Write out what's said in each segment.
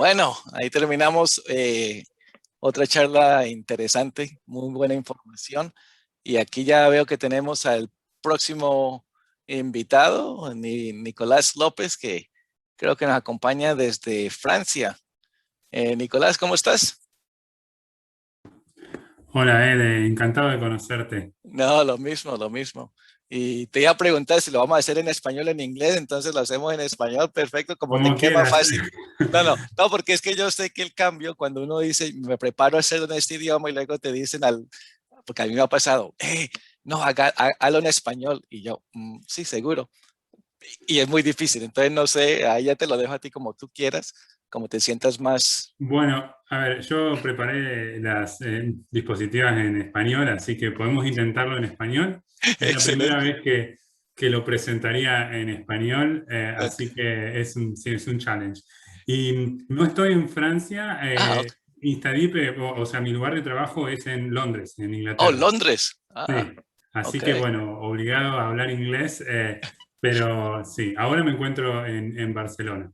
Bueno, ahí terminamos otra charla interesante, muy buena información. Y aquí ya veo que tenemos al próximo invitado, Nicolás López, que creo que nos acompaña desde Francia. Nicolás, ¿cómo estás? Hola, Ede, encantado de conocerte. No, lo mismo, lo mismo. Y te iba a preguntar si lo vamos a hacer en español o en inglés, entonces lo hacemos en español, perfecto, como te Como quede más quieras. fácil. No, porque es que yo sé que el cambio, cuando uno dice, me preparo a hacerlo en este idioma y luego te dicen porque a mí me ha pasado, no, hágalo en español. Y yo, sí, seguro. Y es muy difícil, entonces no sé, ahí ya te lo dejo a ti como tú quieras, como te sientas más. Bueno, a ver, yo preparé las dispositivas en español, así que podemos intentarlo en español. Es la primera Excelente. vez que lo presentaría en español, Ok. así que sí, es un challenge. Y no estoy en Francia, Ok. Instadip, o sea, mi lugar de trabajo es en Londres, en Oh, Inglaterra. Londres. Sí, así Ok. que bueno, obligado a hablar inglés, pero sí, ahora me encuentro en Barcelona,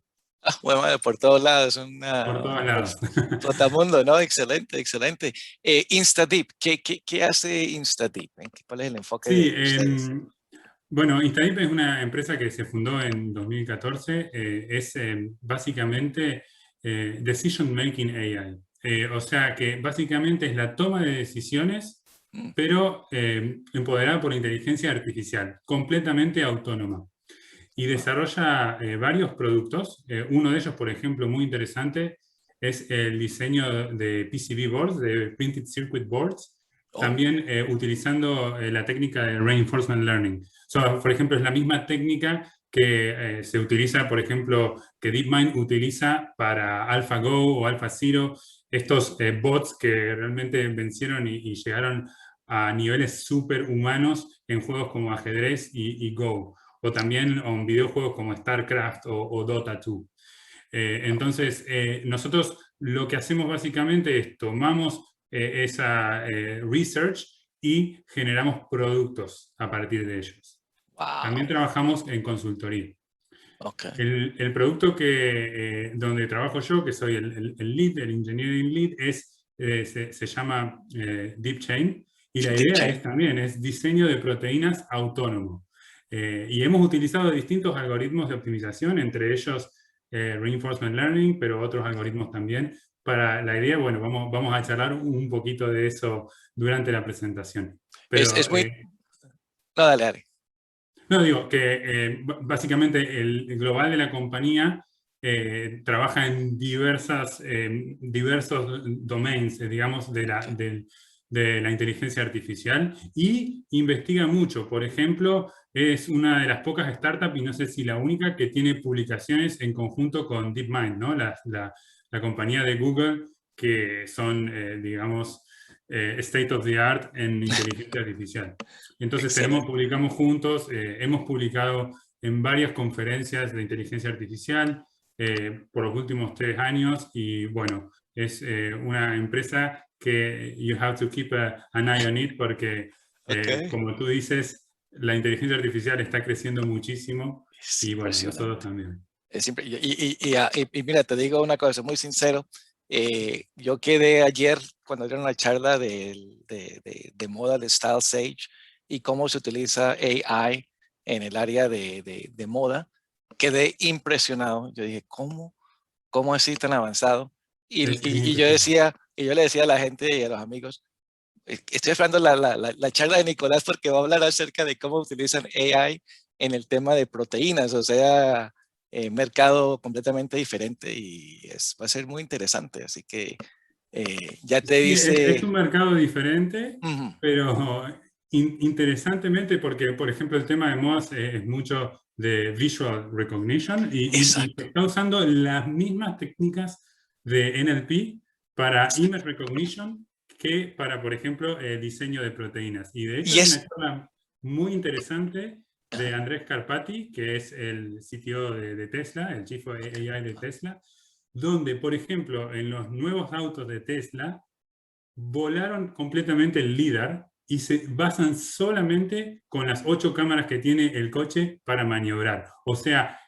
Bueno, por todos lados, por todos lados. trotamundo, ¿no? Excelente, excelente. Instadeep, ¿qué hace Instadeep? ¿Cuál es el enfoque Sí, de ustedes? bueno, Instadip es una empresa que se fundó en 2014, es básicamente Decision Making AI. O sea que básicamente es la toma de decisiones, Mm, pero empoderada por inteligencia artificial, completamente autónoma. Y oh, desarrolla varios productos. Uno de ellos, por ejemplo, muy interesante, es el diseño de PCB boards, de Printed Circuit Boards, oh, también utilizando la técnica de Reinforcement Learning. So, por ejemplo, es la misma técnica que se utiliza, por ejemplo, que DeepMind utiliza para AlphaGo o AlphaZero, estos bots que realmente vencieron y llegaron a niveles superhumanos en juegos como ajedrez y Go, o también en videojuegos como StarCraft o Dota 2. Entonces, nosotros lo que hacemos básicamente es tomamos esa research y generamos productos a partir de ellos. También wow. trabajamos en consultoría. Ok. El producto donde trabajo yo, que soy el lead, el engineering lead, se llama DeepChain, y la Deep idea chain. es también es diseño de proteínas autónomo. Y hemos utilizado distintos algoritmos de optimización, entre ellos Reinforcement Learning, pero otros algoritmos también. Para la idea, bueno, vamos a charlar un poquito de eso durante la presentación. Es Pero muy. No, dale, dale. no, digo que básicamente el global de la compañía trabaja en diversos domains, digamos, Ok. de la inteligencia artificial y investiga mucho. Por ejemplo, es una de las pocas startups, y no sé si la única, que tiene publicaciones en conjunto con DeepMind, ¿no? La compañía de Google, que son, digamos, state of the art en inteligencia artificial. Entonces Excelente. publicamos juntos, hemos publicado en varias conferencias de inteligencia artificial por los últimos 3 años y bueno, es una empresa que you have to keep an eye on it porque Ok. como tú dices, la inteligencia artificial está creciendo muchísimo Es y bueno, nosotros impresionante. también. Y mira, te digo una cosa muy sincero. Yo quedé ayer cuando dieron una charla de moda de Style Sage y cómo se utiliza AI en el área de moda. Quedé impresionado. Yo dije, ¿cómo así tan avanzado? Es Y yo impresionante. decía, y yo le decía a la gente y a los amigos, estoy esperando la charla de Nicolás porque va a hablar acerca de cómo utilizan AI en el tema de proteínas, o sea, mercado completamente diferente y va a ser muy interesante. Así que ya te Sí, es dice, un mercado diferente, ujú, pero interesantemente porque, por ejemplo, el tema de modas es mucho de visual recognition y se exacto. está usando las mismas técnicas de NLP para image recognition que para, por ejemplo, diseño de proteínas. Y de hecho Y hay una es, charla muy interesante de ajá, Andrés Carpati, que es el CTO de Tesla, el Chief AI de Tesla, donde, por ejemplo, en los nuevos autos de Tesla, volaron completamente el LIDAR y se basan solamente con las 8 cámaras que tiene el coche para maniobrar. O sea,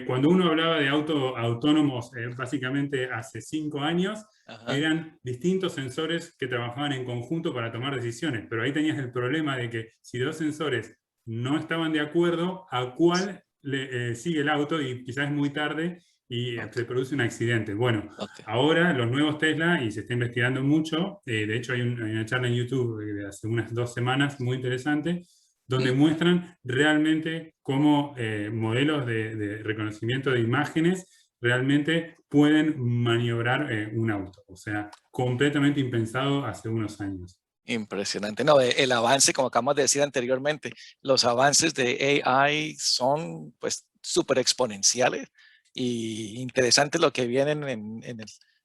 Cuando uno hablaba de autónomos, básicamente hace 5 años, Ajá. eran distintos sensores que trabajaban en conjunto para tomar decisiones, pero ahí tenías el problema de que si 2 sensores no estaban de acuerdo, ¿a cuál le sigue el auto? Y quizás es muy tarde y se Ok, produce un accidente. Bueno, ok. ahora los nuevos Tesla, y se está investigando mucho, de hecho hay una charla en YouTube de hace unas 2 semanas muy interesante, donde Mm, muestran realmente cómo modelos de reconocimiento de imágenes realmente pueden maniobrar un auto. O sea, completamente impensado hace unos años. impresionante. No, el avance, como acabamos de decir anteriormente, los avances de AI son pues súper exponenciales y interesante lo que vienen en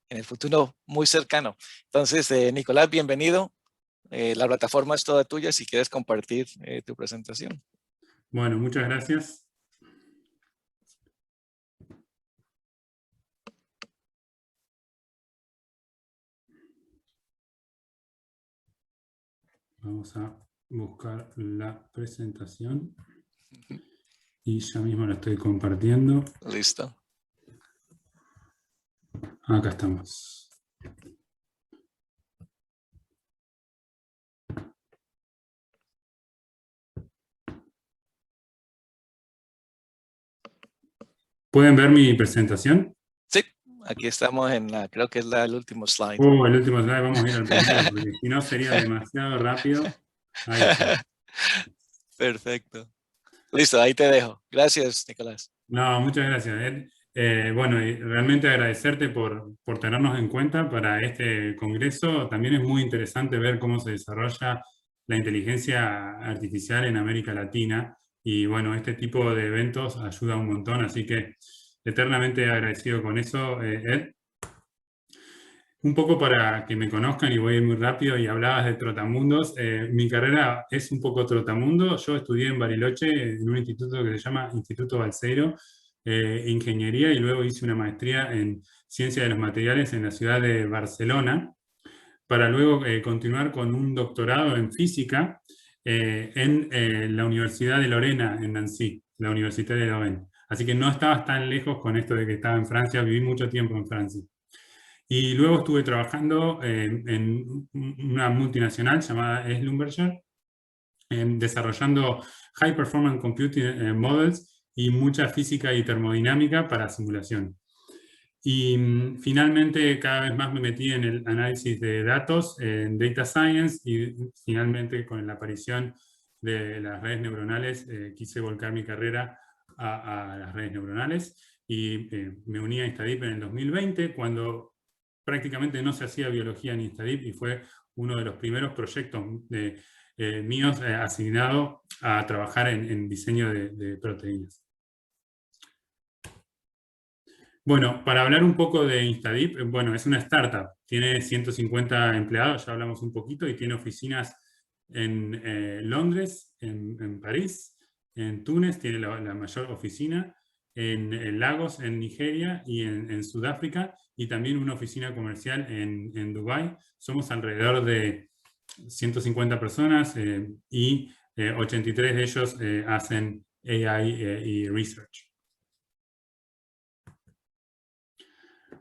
el futuro muy cercano. Entonces, Nicolás, bienvenido. La plataforma es toda tuya si quieres compartir tu presentación. Bueno, muchas gracias. Vamos a buscar la presentación y ya mismo la estoy compartiendo. Listo. Acá estamos. ¿Pueden ver mi presentación? Sí, aquí estamos en la, creo que es el último slide. El último slide, vamos a ir al primero, porque si no sería demasiado rápido. Ahí está. Perfecto. Listo, ahí te dejo. Gracias, Nicolás. No, muchas gracias, Ed. Bueno, y realmente agradecerte por tenernos en cuenta para este congreso. También es muy interesante ver cómo se desarrolla la inteligencia artificial en América Latina. Y bueno, este tipo de eventos ayuda un montón, así que eternamente agradecido con eso, Ed. Un poco para que me conozcan, y voy a ir muy rápido, y hablabas de trotamundos. Mi carrera es un poco trotamundo. Yo estudié en Bariloche, en un instituto que se llama Instituto Balseiro, Ingeniería, y luego hice una maestría en Ciencia de los Materiales en la ciudad de Barcelona, para luego continuar con un doctorado en Física en la Universidad de Lorena, en Nancy, la Universidad de Lorena. Así que no estabas tan lejos con esto de que estaba en Francia, viví mucho tiempo en Francia. Y luego estuve trabajando en una multinacional llamada Schlumberger, desarrollando High Performance Computing Models y mucha física y termodinámica para simulación. Y finalmente cada vez más me metí en el análisis de datos, en Data Science, y finalmente con la aparición de las redes neuronales quise volcar mi carrera a las redes neuronales y me uní a InstaDeep en el 2020, cuando prácticamente no se hacía biología en InstaDeep, y fue uno de los primeros proyectos míos asignado a trabajar en diseño de proteínas. Bueno, para hablar un poco de InstaDeep, bueno, es una startup, tiene 150 empleados, ya hablamos un poquito, y tiene oficinas en Londres, en París, en Túnez, tiene la mayor oficina, en Lagos, en Nigeria, y en Sudáfrica, y también una oficina comercial en Dubái. Somos alrededor de 150 personas y 83 de ellos hacen AI y research.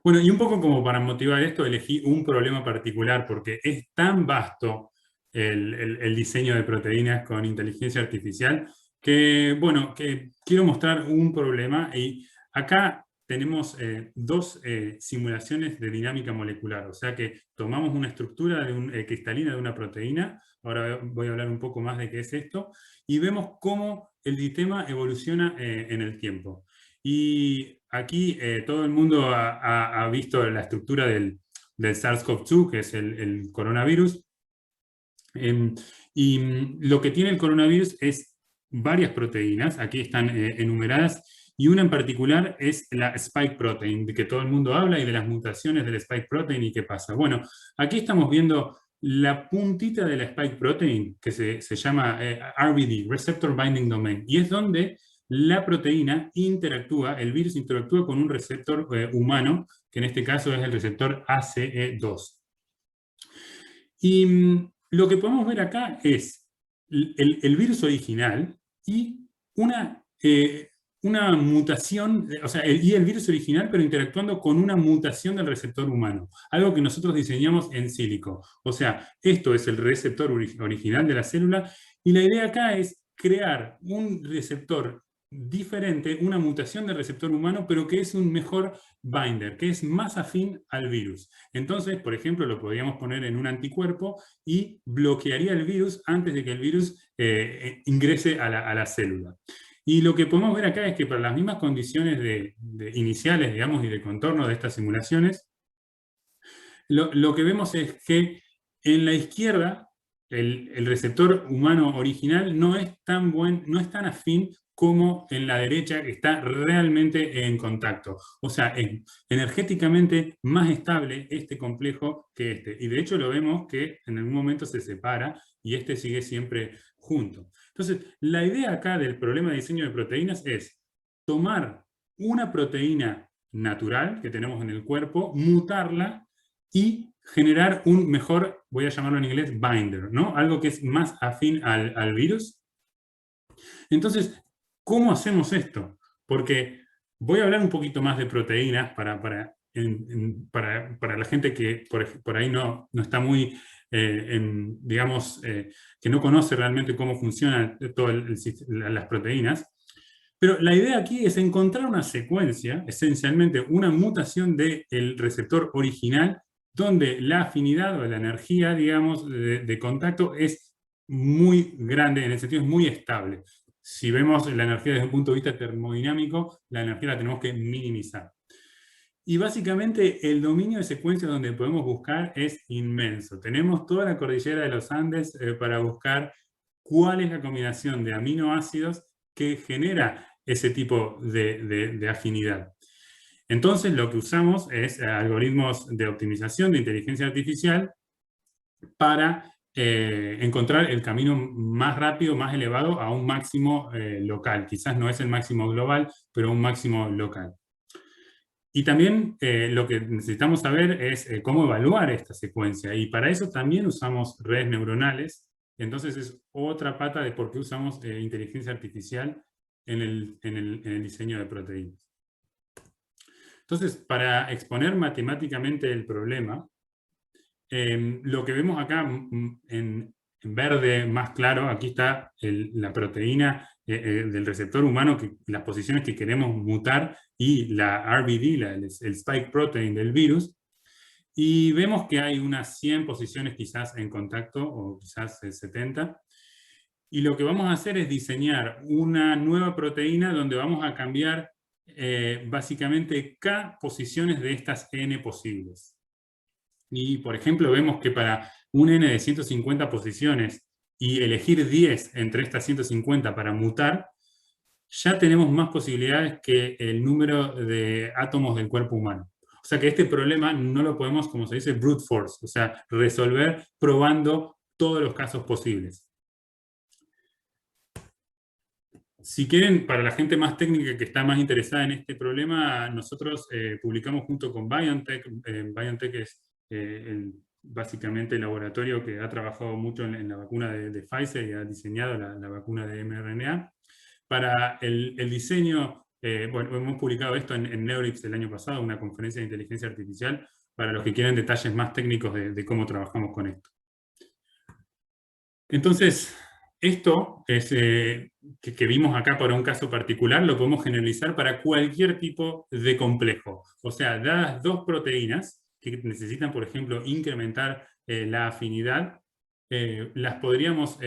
Bueno, y un poco como para motivar esto, elegí un problema particular porque es tan vasto el diseño de proteínas con inteligencia artificial que, bueno, que quiero mostrar un problema. Y acá tenemos 2 simulaciones de dinámica molecular, o sea que tomamos una estructura cristalina de una proteína, ahora voy a hablar un poco más de qué es esto, y vemos cómo el sistema evoluciona en el tiempo. Y aquí todo el mundo ha visto la estructura del SARS-CoV-2, que es el coronavirus. Y lo que tiene el coronavirus es varias proteínas, aquí están enumeradas, y una en particular es la spike protein, de que todo el mundo habla, y de las mutaciones del spike protein y qué pasa. Bueno, aquí estamos viendo la puntita de la spike protein, que se llama RBD, Receptor Binding Domain, y es donde la proteína interactúa, el virus interactúa con un receptor humano, que en este caso es el receptor ACE2. Y lo que podemos ver acá es el virus original y una una mutación, o sea, y el virus original, pero interactuando con una mutación del receptor humano. Algo que nosotros diseñamos en sílico. O sea, esto es el receptor original de la célula, y la idea acá es crear un receptor diferente, una mutación del receptor humano, pero que es un mejor binder, que es más afín al virus. Entonces, por ejemplo, lo podríamos poner en un anticuerpo y bloquearía el virus antes de que el virus ingrese a la célula. Y lo que podemos ver acá es que para las mismas condiciones iniciales, digamos, y de contorno de estas simulaciones, lo que vemos es que en la izquierda el receptor humano original no es no es tan afín como en la derecha, que está realmente en contacto. O sea, es energéticamente más estable este complejo que este. Y de hecho lo vemos que en algún momento se separa y este sigue siempre junto. Entonces, la idea acá del problema de diseño de proteínas es tomar una proteína natural que tenemos en el cuerpo, mutarla y generar un mejor, voy a llamarlo en inglés, binder, ¿no? Algo que es más afín al virus. Entonces, ¿cómo hacemos esto? Porque voy a hablar un poquito más de proteínas para la gente que por ahí no está muy, digamos, que no conoce realmente cómo funcionan todas las proteínas. Pero la idea aquí es encontrar una secuencia, esencialmente una mutación del receptor original, donde la afinidad o la energía, digamos, de contacto es muy grande, en el sentido es muy estable. Si vemos la energía desde un punto de vista termodinámico, la energía la tenemos que minimizar. Y básicamente el dominio de secuencia donde podemos buscar es inmenso. Tenemos toda la cordillera de los Andes para buscar cuál es la combinación de aminoácidos que genera ese tipo de afinidad. Entonces lo que usamos es algoritmos de optimización de inteligencia artificial para encontrar el camino más rápido, más elevado a un máximo local. Quizás no es el máximo global, pero un máximo local. Y también lo que necesitamos saber es cómo evaluar esta secuencia. Y para eso también usamos redes neuronales. Entonces es otra pata de por qué usamos inteligencia artificial en el diseño de proteínas. Entonces, para exponer matemáticamente el problema, lo que vemos acá en verde más claro, aquí está la proteína del receptor humano, las posiciones que queremos mutar, y la RBD, el spike protein del virus, y vemos que hay unas 100 posiciones quizás en contacto, o quizás 70, y lo que vamos a hacer es diseñar una nueva proteína donde vamos a cambiar básicamente K posiciones de estas N posibles. Y, por ejemplo, vemos que para un N de 150 posiciones y elegir 10 entre estas 150 para mutar, ya tenemos más posibilidades que el número de átomos del cuerpo humano. O sea que este problema no lo podemos, como se dice, brute force, o sea, resolver probando todos los casos posibles. Si quieren, para la gente más técnica que está más interesada en este problema, nosotros publicamos junto con BioNTech. BioNTech es básicamente el laboratorio que ha trabajado mucho en la vacuna de Pfizer y ha diseñado la vacuna de mRNA. Para el diseño, bueno, hemos publicado esto en Neurips el año pasado, una conferencia de inteligencia artificial, para los que quieran detalles más técnicos de cómo trabajamos con esto. Entonces, esto es, que vimos acá para un caso particular, lo podemos generalizar para cualquier tipo de complejo. O sea, dadas dos proteínas que necesitan, por ejemplo, incrementar la afinidad, podríamos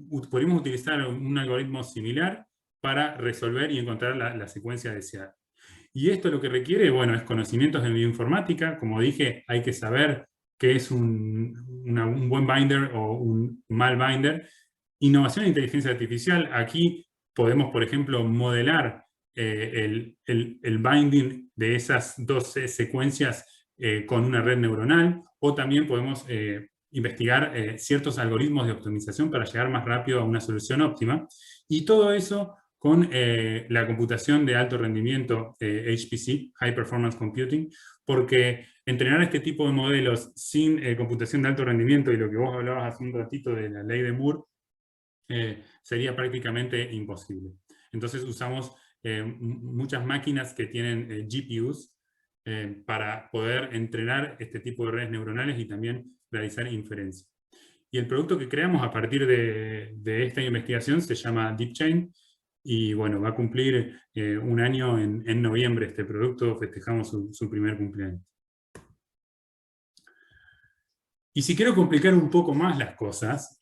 utilizar un algoritmo similar para resolver y encontrar la secuencia deseada. Y esto lo que requiere, bueno, es conocimientos de bioinformática. Como dije, hay que saber qué es un buen binder o un mal binder. Innovación de inteligencia artificial. Aquí podemos, por ejemplo, modelar el binding de esas dos secuencias con una red neuronal, o también podemos investigar ciertos algoritmos de optimización para llegar más rápido a una solución óptima. Y todo eso con la computación de alto rendimiento HPC, High Performance Computing, porque entrenar este tipo de modelos sin computación de alto rendimiento, y lo que vos hablabas hace un ratito de la ley de Moore, sería prácticamente imposible. Entonces usamos muchas máquinas que tienen GPUs para poder entrenar este tipo de redes neuronales y también realizar inferencia. Y el producto que creamos a partir de esta investigación se llama DeepChain, y bueno, va a cumplir 1 año en noviembre este producto, festejamos su primer cumpleaños. Y si quiero complicar un poco más las cosas,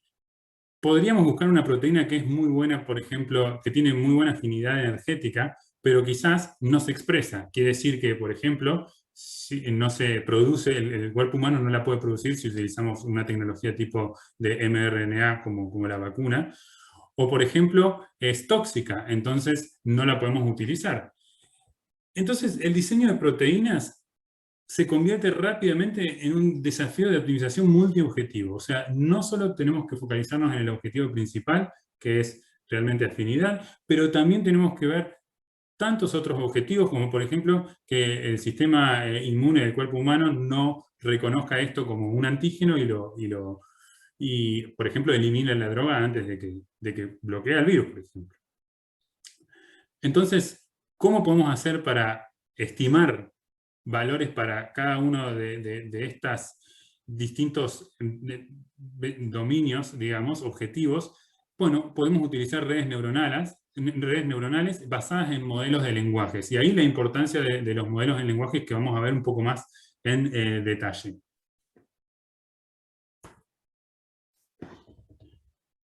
podríamos buscar una proteína que es muy buena, por ejemplo, que tiene muy buena afinidad energética, pero quizás no se expresa. Quiere decir que, por ejemplo, si no se produce, el cuerpo humano no la puede producir si utilizamos una tecnología tipo de mRNA como la vacuna, o por ejemplo, es tóxica, entonces no la podemos utilizar. Entonces, el diseño de proteínas se convierte rápidamente en un desafío de optimización multiobjetivo. O sea, no solo tenemos que focalizarnos en el objetivo principal, que es realmente afinidad, pero también tenemos que ver tantos otros objetivos, como por ejemplo que el sistema inmune del cuerpo humano no reconozca esto como un antígeno y por ejemplo, elimine la droga antes de que bloquee el virus, por ejemplo. Entonces, ¿cómo podemos hacer para estimar valores para cada uno de estos distintos dominios, digamos, objetivos? Bueno, podemos utilizar redes neuronales basadas en modelos de lenguajes. Y ahí la importancia de los modelos de lenguajes que vamos a ver un poco más en detalle.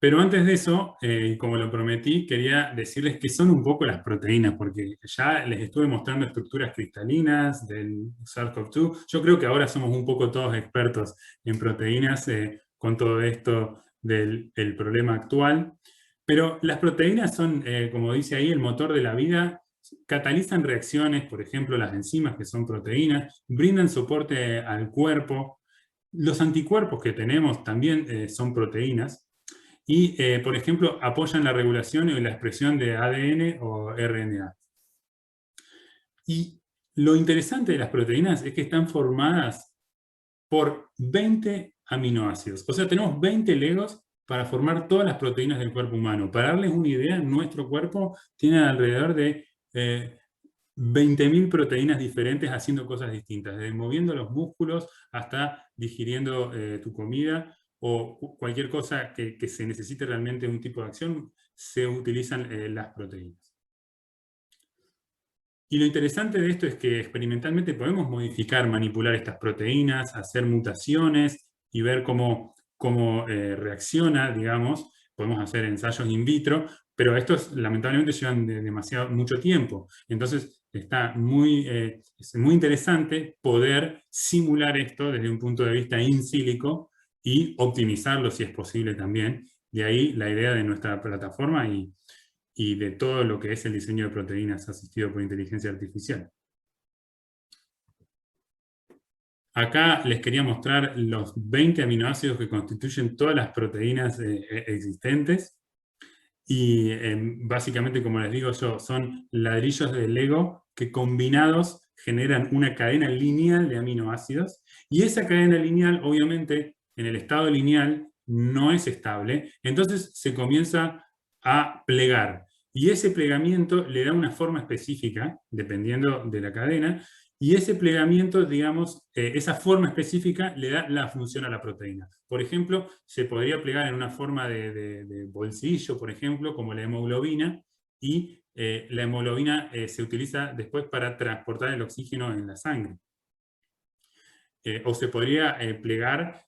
Pero antes de eso, como lo prometí, quería decirles qué son un poco las proteínas, porque ya les estuve mostrando estructuras cristalinas del SARS-CoV-2. Yo creo que ahora somos un poco todos expertos en proteínas con todo esto del problema actual. Pero las proteínas son, como dice ahí, el motor de la vida, catalizan reacciones, por ejemplo, las enzimas, que son proteínas, brindan soporte al cuerpo. Los anticuerpos que tenemos también son proteínas. Y, por ejemplo, apoyan la regulación y la expresión de ADN o RNA. Y lo interesante de las proteínas es que están formadas por 20 aminoácidos. O sea, tenemos 20 legos para formar todas las proteínas del cuerpo humano. Para darles una idea, nuestro cuerpo tiene alrededor de 20.000 proteínas diferentes haciendo cosas distintas, desde moviendo los músculos hasta digiriendo tu comida, o cualquier cosa que se necesite realmente un tipo de acción, se utilizan las proteínas. Y lo interesante de esto es que experimentalmente podemos modificar, manipular estas proteínas, hacer mutaciones y ver cómo reacciona, digamos. Podemos hacer ensayos in vitro, pero estos lamentablemente llevan mucho tiempo. Entonces es muy interesante poder simular esto desde un punto de vista in silico y optimizarlo si es posible también. De ahí la idea de nuestra plataforma y de todo lo que es el diseño de proteínas asistido por inteligencia artificial. Acá les quería mostrar los 20 aminoácidos que constituyen todas las proteínas existentes. Y básicamente, como les digo yo, son ladrillos de Lego que combinados generan una cadena lineal de aminoácidos. Y esa cadena lineal, obviamente, en el estado lineal no es estable. Entonces se comienza a plegar. Y ese plegamiento le da una forma específica, dependiendo de la cadena, y ese plegamiento, digamos, esa forma específica le da la función a la proteína. Por ejemplo, se podría plegar en una forma de bolsillo, por ejemplo, como la hemoglobina, y la hemoglobina se utiliza después para transportar el oxígeno en la sangre. O se podría plegar,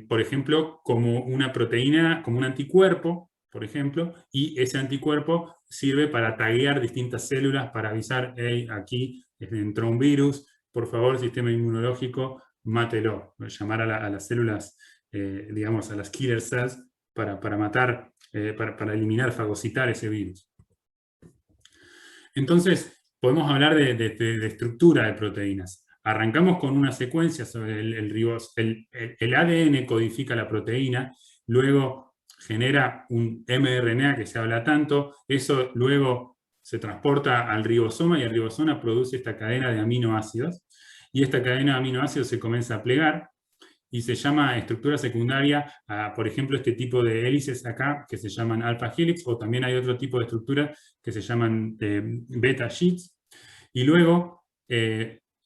por ejemplo, como una proteína, como un anticuerpo, por ejemplo, y ese anticuerpo sirve para taguear distintas células, para avisar, hey, aquí entró un virus, por favor, sistema inmunológico, mátelo. Llamar a las células, digamos, a las killer cells, para matar, para eliminar, fagocitar ese virus. Entonces, podemos hablar de estructura de proteínas. Arrancamos con una secuencia sobre el ADN codifica la proteína, luego genera un mRNA que se habla tanto, eso luego se transporta al ribosoma y el ribosoma produce esta cadena de aminoácidos, y esta cadena de aminoácidos se comienza a plegar, y se llama estructura secundaria a, por ejemplo, este tipo de hélices acá, que se llaman alpha helix, o también hay otro tipo de estructura que se llaman beta sheets. Y luego,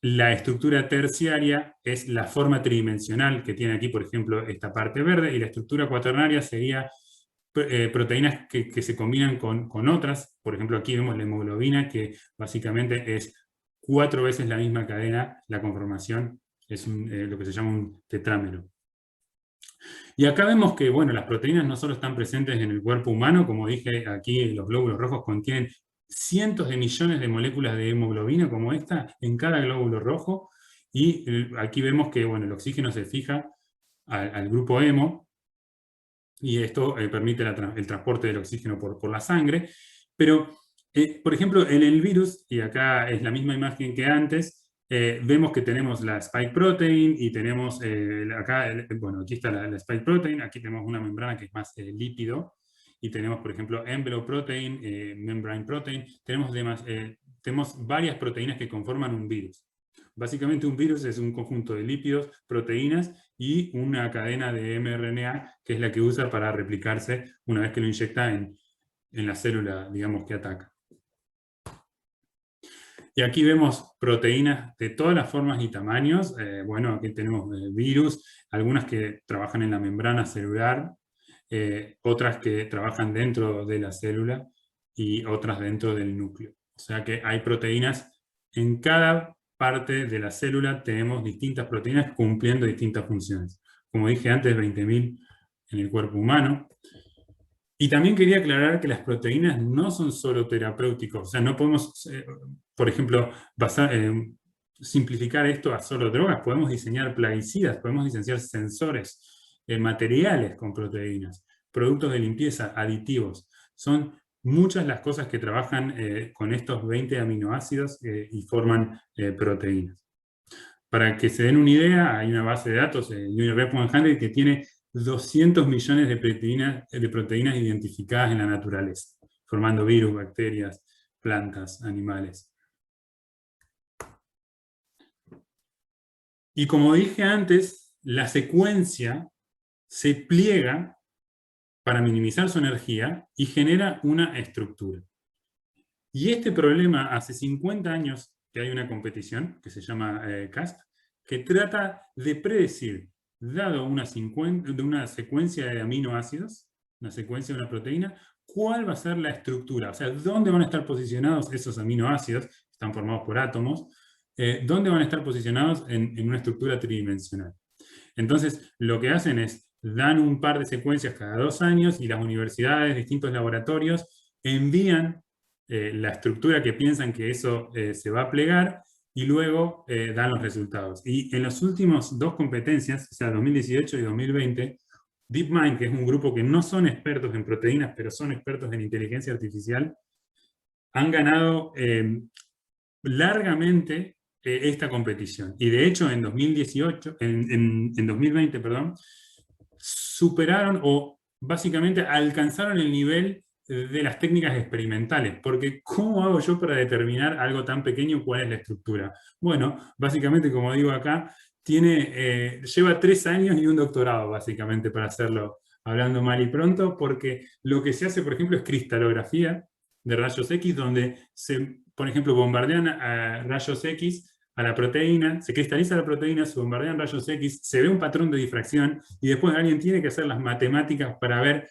la estructura terciaria es la forma tridimensional que tiene aquí, por ejemplo, esta parte verde, y la estructura cuaternaria sería proteínas que se combinan con otras. Por ejemplo, aquí vemos la hemoglobina, que básicamente es 4 veces la misma cadena, la conformación es lo que se llama un tetrámero. Y acá vemos que, bueno, las proteínas no solo están presentes en el cuerpo humano, como dije aquí, los glóbulos rojos contienen cientos de millones de moléculas de hemoglobina como esta en cada glóbulo rojo, y aquí vemos que, bueno, el oxígeno se fija al grupo hemo, y esto permite el transporte del oxígeno por la sangre. Pero, por ejemplo, en el virus, y acá es la misma imagen que antes, vemos que tenemos la spike protein y tenemos acá, bueno, aquí está la spike protein, aquí tenemos una membrana que es más lípido, y tenemos, por ejemplo, envelope protein, membrane protein, tenemos varias proteínas que conforman un virus. Básicamente un virus es un conjunto de lípidos, proteínas y una cadena de mRNA, que es la que usa para replicarse una vez que lo inyecta en la célula, digamos, que ataca. Y aquí vemos proteínas de todas las formas y tamaños. Bueno, aquí tenemos virus, algunas que trabajan en la membrana celular, otras que trabajan dentro de la célula y otras dentro del núcleo. O sea que hay proteínas en cada parte de la célula, tenemos distintas proteínas cumpliendo distintas funciones. Como dije antes, 20.000 en el cuerpo humano. Y también quería aclarar que las proteínas no son solo terapéuticos, o sea, no podemos, por ejemplo, simplificar esto a solo drogas, podemos diseñar plaguicidas, podemos diseñar sensores, materiales con proteínas, productos de limpieza, aditivos. Son muchas las cosas que trabajan con estos 20 aminoácidos y forman proteínas. Para que se den una idea, hay una base de datos, Universe 100, que tiene 200 millones de proteínas identificadas en la naturaleza, formando virus, bacterias, plantas, animales. Y como dije antes, la secuencia se pliega para minimizar su energía y genera una estructura. Y este problema, hace 50 años que hay una competición que se llama CASP, que trata de predecir, dado una secuencia de aminoácidos, una secuencia de una proteína, cuál va a ser la estructura, o sea, dónde van a estar posicionados esos aminoácidos, están formados por átomos, dónde van a estar posicionados en una estructura tridimensional. Entonces, lo que hacen es, dan un par de secuencias cada 2 años y las universidades, distintos laboratorios, envían la estructura que piensan que eso se va a plegar, y luego dan los resultados. Y en las últimas 2 competencias, o sea, 2018 y 2020, DeepMind, que es un grupo que no son expertos en proteínas, pero son expertos en inteligencia artificial, han ganado largamente esta competición. Y de hecho, en 2020, perdón, superaron o básicamente alcanzaron el nivel de las técnicas experimentales, porque ¿cómo hago yo para determinar algo tan pequeño cuál es la estructura? Bueno, básicamente, como digo acá, lleva 3 años y un doctorado, básicamente, para hacerlo, hablando mal y pronto, porque lo que se hace, por ejemplo, es cristalografía de rayos X, donde por ejemplo, bombardean a rayos X a la proteína, se cristaliza la proteína, se bombardean rayos X, se ve un patrón de difracción, y después alguien tiene que hacer las matemáticas para ver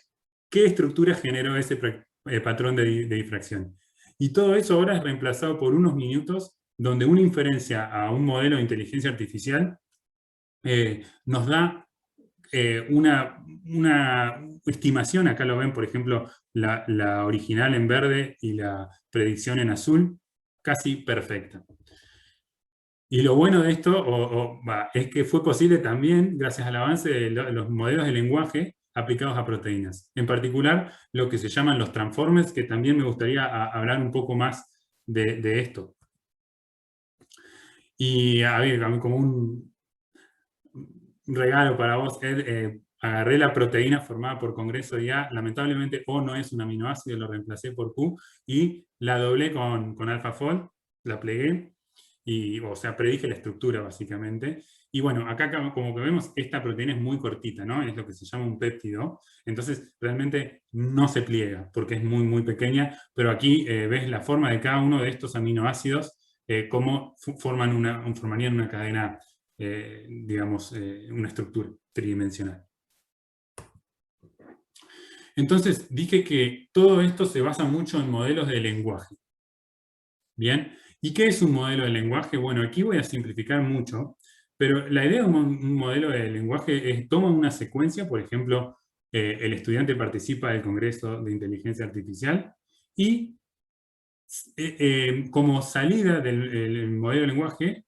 qué estructura generó ese patrón de difracción. Y todo eso ahora es reemplazado por unos minutos, donde una inferencia a un modelo de inteligencia artificial nos da una estimación. Acá lo ven, por ejemplo, la original en verde y la predicción en azul, casi perfecta. Y lo bueno de esto es que fue posible también gracias al avance de los modelos de lenguaje aplicados a proteínas. En particular, lo que se llaman los transformers, que también me gustaría hablar un poco más de esto. Y a ver, como un regalo para vos, Ed, agarré la proteína formada por congreso de IA, lamentablemente O no es un aminoácido, lo reemplacé por Q, y la doblé con AlphaFold, la plegué, o sea, predije la estructura básicamente. Y bueno, acá como que vemos, esta proteína es muy cortita, ¿no? Es lo que se llama un péptido. Entonces, realmente no se pliega porque es muy, muy pequeña, pero aquí ves la forma de cada uno de estos aminoácidos, cómo formarían una cadena, digamos, una estructura tridimensional. Entonces, dije que todo esto se basa mucho en modelos de lenguaje. ¿Bien? ¿Y qué es un modelo de lenguaje? Bueno, aquí voy a simplificar mucho, pero la idea de un modelo de lenguaje es, toma una secuencia, por ejemplo, el estudiante participa del Congreso de Inteligencia Artificial, y como salida del modelo de lenguaje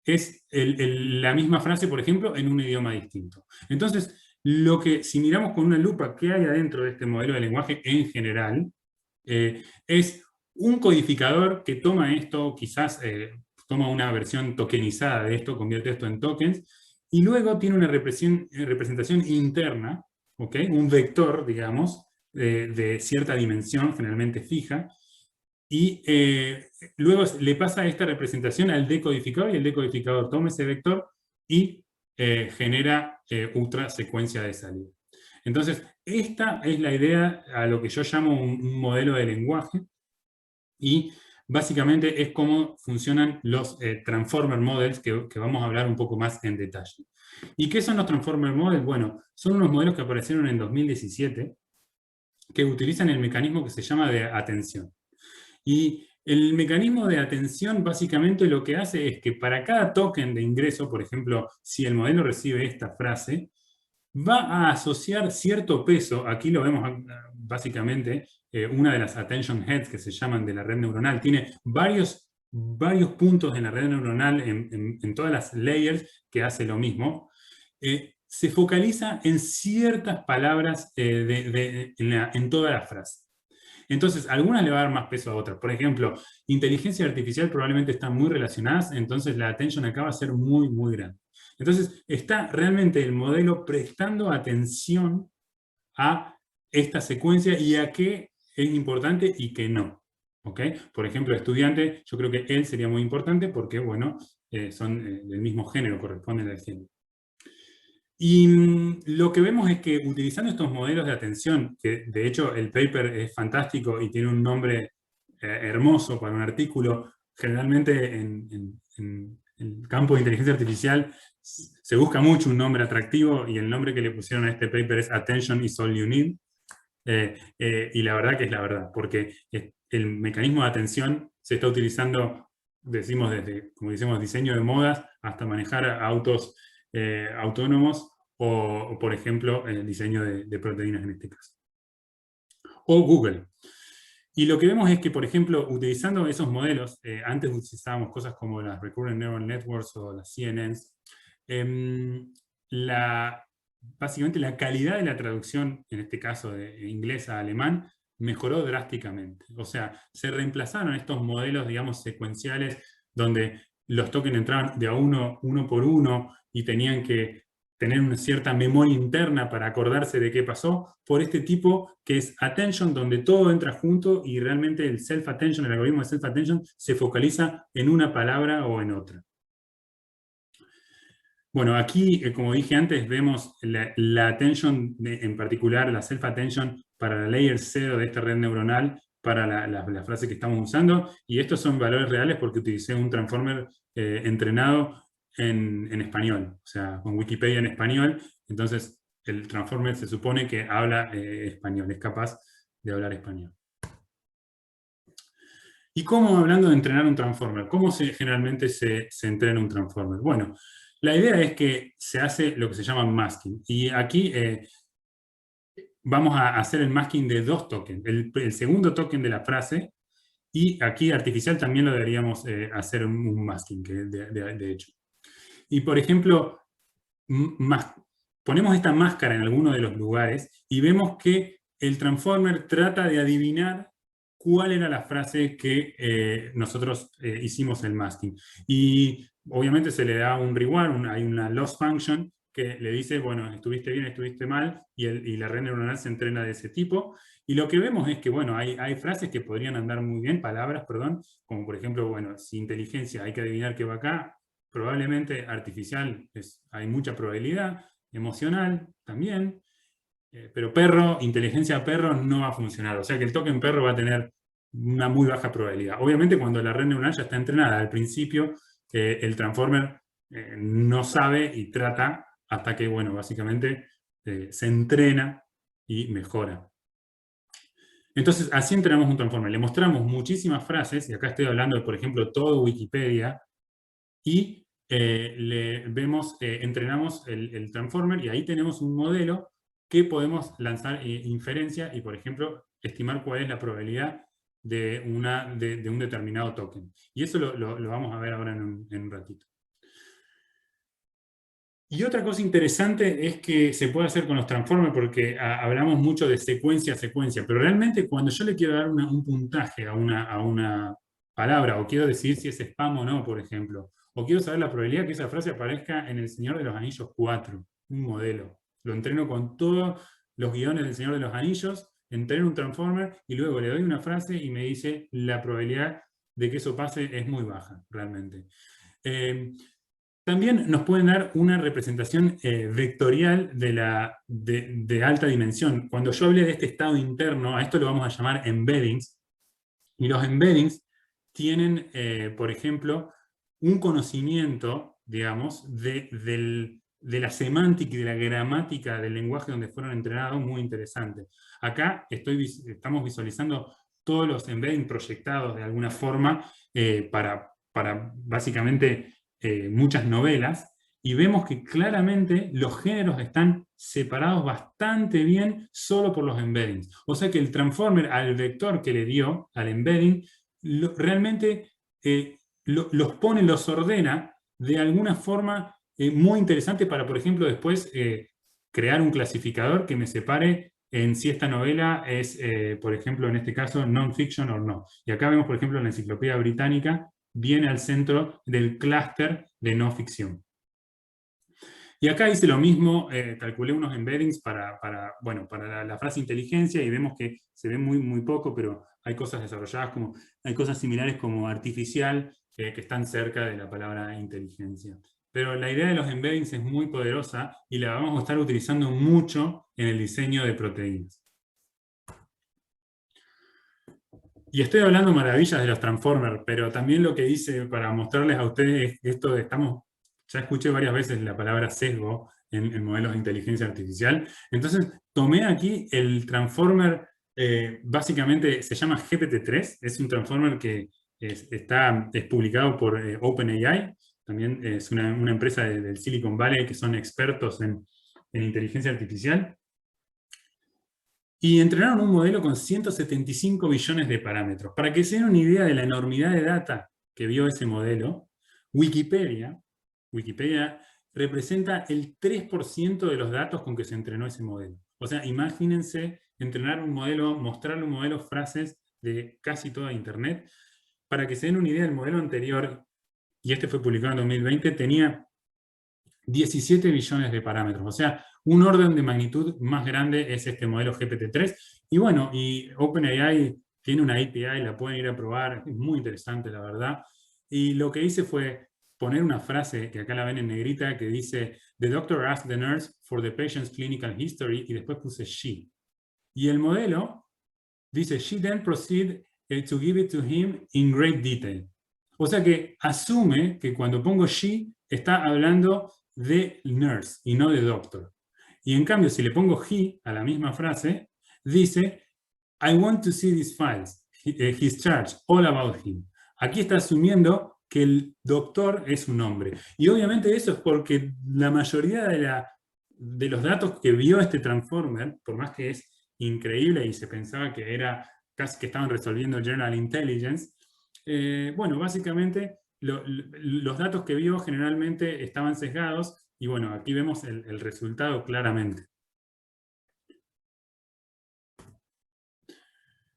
es la misma frase, por ejemplo, en un idioma distinto. Entonces, si miramos con una lupa qué hay adentro de este modelo de lenguaje en general, es un codificador que toma esto, quizás toma una versión tokenizada de esto, convierte esto en tokens, y luego tiene una representación interna, ¿okay? Un vector, digamos, de cierta dimensión, generalmente fija, y luego le pasa esta representación al decodificador, y el decodificador toma ese vector y genera otra secuencia de salida. Entonces, esta es la idea a lo que yo llamo un modelo de lenguaje, y básicamente es cómo funcionan los Transformer Models, que vamos a hablar un poco más en detalle. ¿Y qué son los Transformer Models? Bueno, son unos modelos que aparecieron en 2017, que utilizan el mecanismo que se llama de atención. Y el mecanismo de atención básicamente lo que hace es que para cada token de ingreso, por ejemplo, si el modelo recibe esta frase, va a asociar cierto peso. Aquí lo vemos básicamente, una de las attention heads que se llaman de la red neuronal, tiene varios puntos en la red neuronal, en todas las layers, que hace lo mismo. Se focaliza en ciertas palabras en toda la frase. Entonces, algunas le va a dar más peso a otras. Por ejemplo, inteligencia artificial probablemente están muy relacionadas, entonces la attention acá va a ser muy, muy grande. Entonces, está realmente el modelo prestando atención a esta secuencia y a qué es importante y qué no. ¿Okay? Por ejemplo, estudiante, yo creo que él sería muy importante porque, bueno, son del mismo género, corresponden al género. Y lo que vemos es que utilizando estos modelos de atención, que de hecho el paper es fantástico y tiene un nombre hermoso para un artículo, generalmente en el campo de inteligencia artificial se busca mucho un nombre atractivo, y el nombre que le pusieron a este paper es Attention is all you need. Y la verdad que es la verdad, porque el mecanismo de atención se está utilizando, decimos desde, como decimos, diseño de modas, hasta manejar autos autónomos, o por ejemplo, el diseño de proteínas en este caso. O Google. Y lo que vemos es que, por ejemplo, utilizando esos modelos, antes utilizábamos cosas como las Recurrent Neural Networks o las CNNs, básicamente la calidad de la traducción, en este caso de inglés a alemán, mejoró drásticamente. O sea, se reemplazaron estos modelos, digamos, secuenciales, donde los tokens entraban de a uno por uno y tenían que tener una cierta memoria interna para acordarse de qué pasó, por este tipo que es attention, donde todo entra junto y realmente el self-attention, el algoritmo de self-attention, se focaliza en una palabra o en otra. Bueno, aquí, como dije antes, vemos la attention, en particular la self-attention para la layer 0 de esta red neuronal, para la frase que estamos usando, y estos son valores reales porque utilicé un transformer entrenado en español, o sea, con Wikipedia en español. Entonces el transformer se supone que habla español, es capaz de hablar español. ¿Y cómo, hablando de entrenar un transformer, cómo generalmente se entrena un transformer? Bueno, la idea es que se hace lo que se llama masking. Y aquí vamos a hacer el masking de dos tokens. El segundo token de la frase, y aquí artificial también lo deberíamos hacer un masking, de hecho. Y por ejemplo, ponemos esta máscara en alguno de los lugares y vemos que el transformer trata de adivinar cuál era la frase que nosotros hicimos el masking. Y obviamente se le da un reward, hay una loss function que le dice, bueno, estuviste bien, estuviste mal, y la red neuronal se entrena de ese tipo. Y lo que vemos es que, bueno, hay frases que podrían andar muy bien, palabras, perdón, como por ejemplo, bueno, si inteligencia hay que adivinar qué va acá, probablemente artificial hay mucha probabilidad, emocional también, pero perro, inteligencia perro no va a funcionar. O sea que el token perro va a tener una muy baja probabilidad. Obviamente cuando la red neuronal ya está entrenada al principio, el transformer no sabe y trata hasta que, bueno, básicamente se entrena y mejora. Entonces, así entrenamos un transformer. Le mostramos muchísimas frases, y acá estoy hablando de, por ejemplo, todo Wikipedia, y entrenamos el transformer, y ahí tenemos un modelo que podemos lanzar inferencia y, por ejemplo, estimar cuál es la probabilidad de un determinado token. Y eso lo vamos a ver ahora en un ratito. Y otra cosa interesante es que se puede hacer con los transformers, porque hablamos mucho de secuencia a secuencia, pero realmente cuando yo le quiero dar un puntaje a una palabra, o quiero decir si es spam o no, por ejemplo, o quiero saber la probabilidad que esa frase aparezca en El Señor de los Anillos 4, un modelo. Lo entreno con todos los guiones del Señor de los Anillos, entreno un transformer y luego le doy una frase y me dice la probabilidad de que eso pase es muy baja, realmente. También nos pueden dar una representación vectorial de alta dimensión. Cuando yo hablé de este estado interno, a esto lo vamos a llamar embeddings, y los embeddings tienen, por ejemplo, un conocimiento, digamos, de la semántica y de la gramática del lenguaje donde fueron entrenados muy interesante. Acá estamos visualizando todos los embeddings proyectados de alguna forma para básicamente muchas novelas, y vemos que claramente los géneros están separados bastante bien solo por los embeddings. O sea que el transformer al vector que le dio, al embedding, realmente los pone, los ordena de alguna forma muy interesante para, por ejemplo, después crear un clasificador que me separe en si esta novela es, por ejemplo, en este caso, non-fiction o no. Y acá vemos, por ejemplo, en la Enciclopedia Británica, viene al centro del clúster de no ficción. Y acá hice lo mismo, calculé unos embeddings para la frase inteligencia, y vemos que se ve muy, muy poco, pero hay cosas desarrolladas, hay cosas similares como artificial, que están cerca de la palabra inteligencia. Pero la idea de los embeddings es muy poderosa y la vamos a estar utilizando mucho en el diseño de proteínas. Y estoy hablando maravillas de los transformers, pero también lo que hice para mostrarles a ustedes es esto de ya escuché varias veces la palabra sesgo en modelos de inteligencia artificial. Entonces tomé aquí el transformer, básicamente se llama GPT-3, es un transformer que es publicado por OpenAI, también es una empresa del Silicon Valley que son expertos en inteligencia artificial. Y entrenaron un modelo con 175 billones de parámetros. Para que se den una idea de la enormidad de data que vio ese modelo, Wikipedia representa el 3% de los datos con que se entrenó ese modelo. O sea, imagínense entrenar un modelo, mostrarle un modelo frases de casi toda Internet. Para que se den una idea, del modelo anterior, y este fue publicado en 2020, tenía 17 billones de parámetros. O sea, un orden de magnitud más grande es este modelo GPT-3. Y bueno, y OpenAI tiene una API, la pueden ir a probar, es muy interesante, la verdad. Y lo que hice fue poner una frase, que acá la ven en negrita, que dice, "The doctor asked the nurse for the patient's clinical history", y después puse she. Y el modelo dice, "She then proceeded to give it to him in great detail". O sea que asume que cuando pongo she, está hablando de nurse y no de doctor. Y en cambio, si le pongo he a la misma frase, dice, "I want to see these files, his charge, all about him". Aquí está asumiendo que el doctor es un hombre. Y obviamente eso es porque la mayoría de los datos que vio este transformer, por más que es increíble y se pensaba que era casi que estaban resolviendo General Intelligence, bueno, básicamente los datos que vio generalmente estaban sesgados, y bueno, aquí vemos el resultado claramente.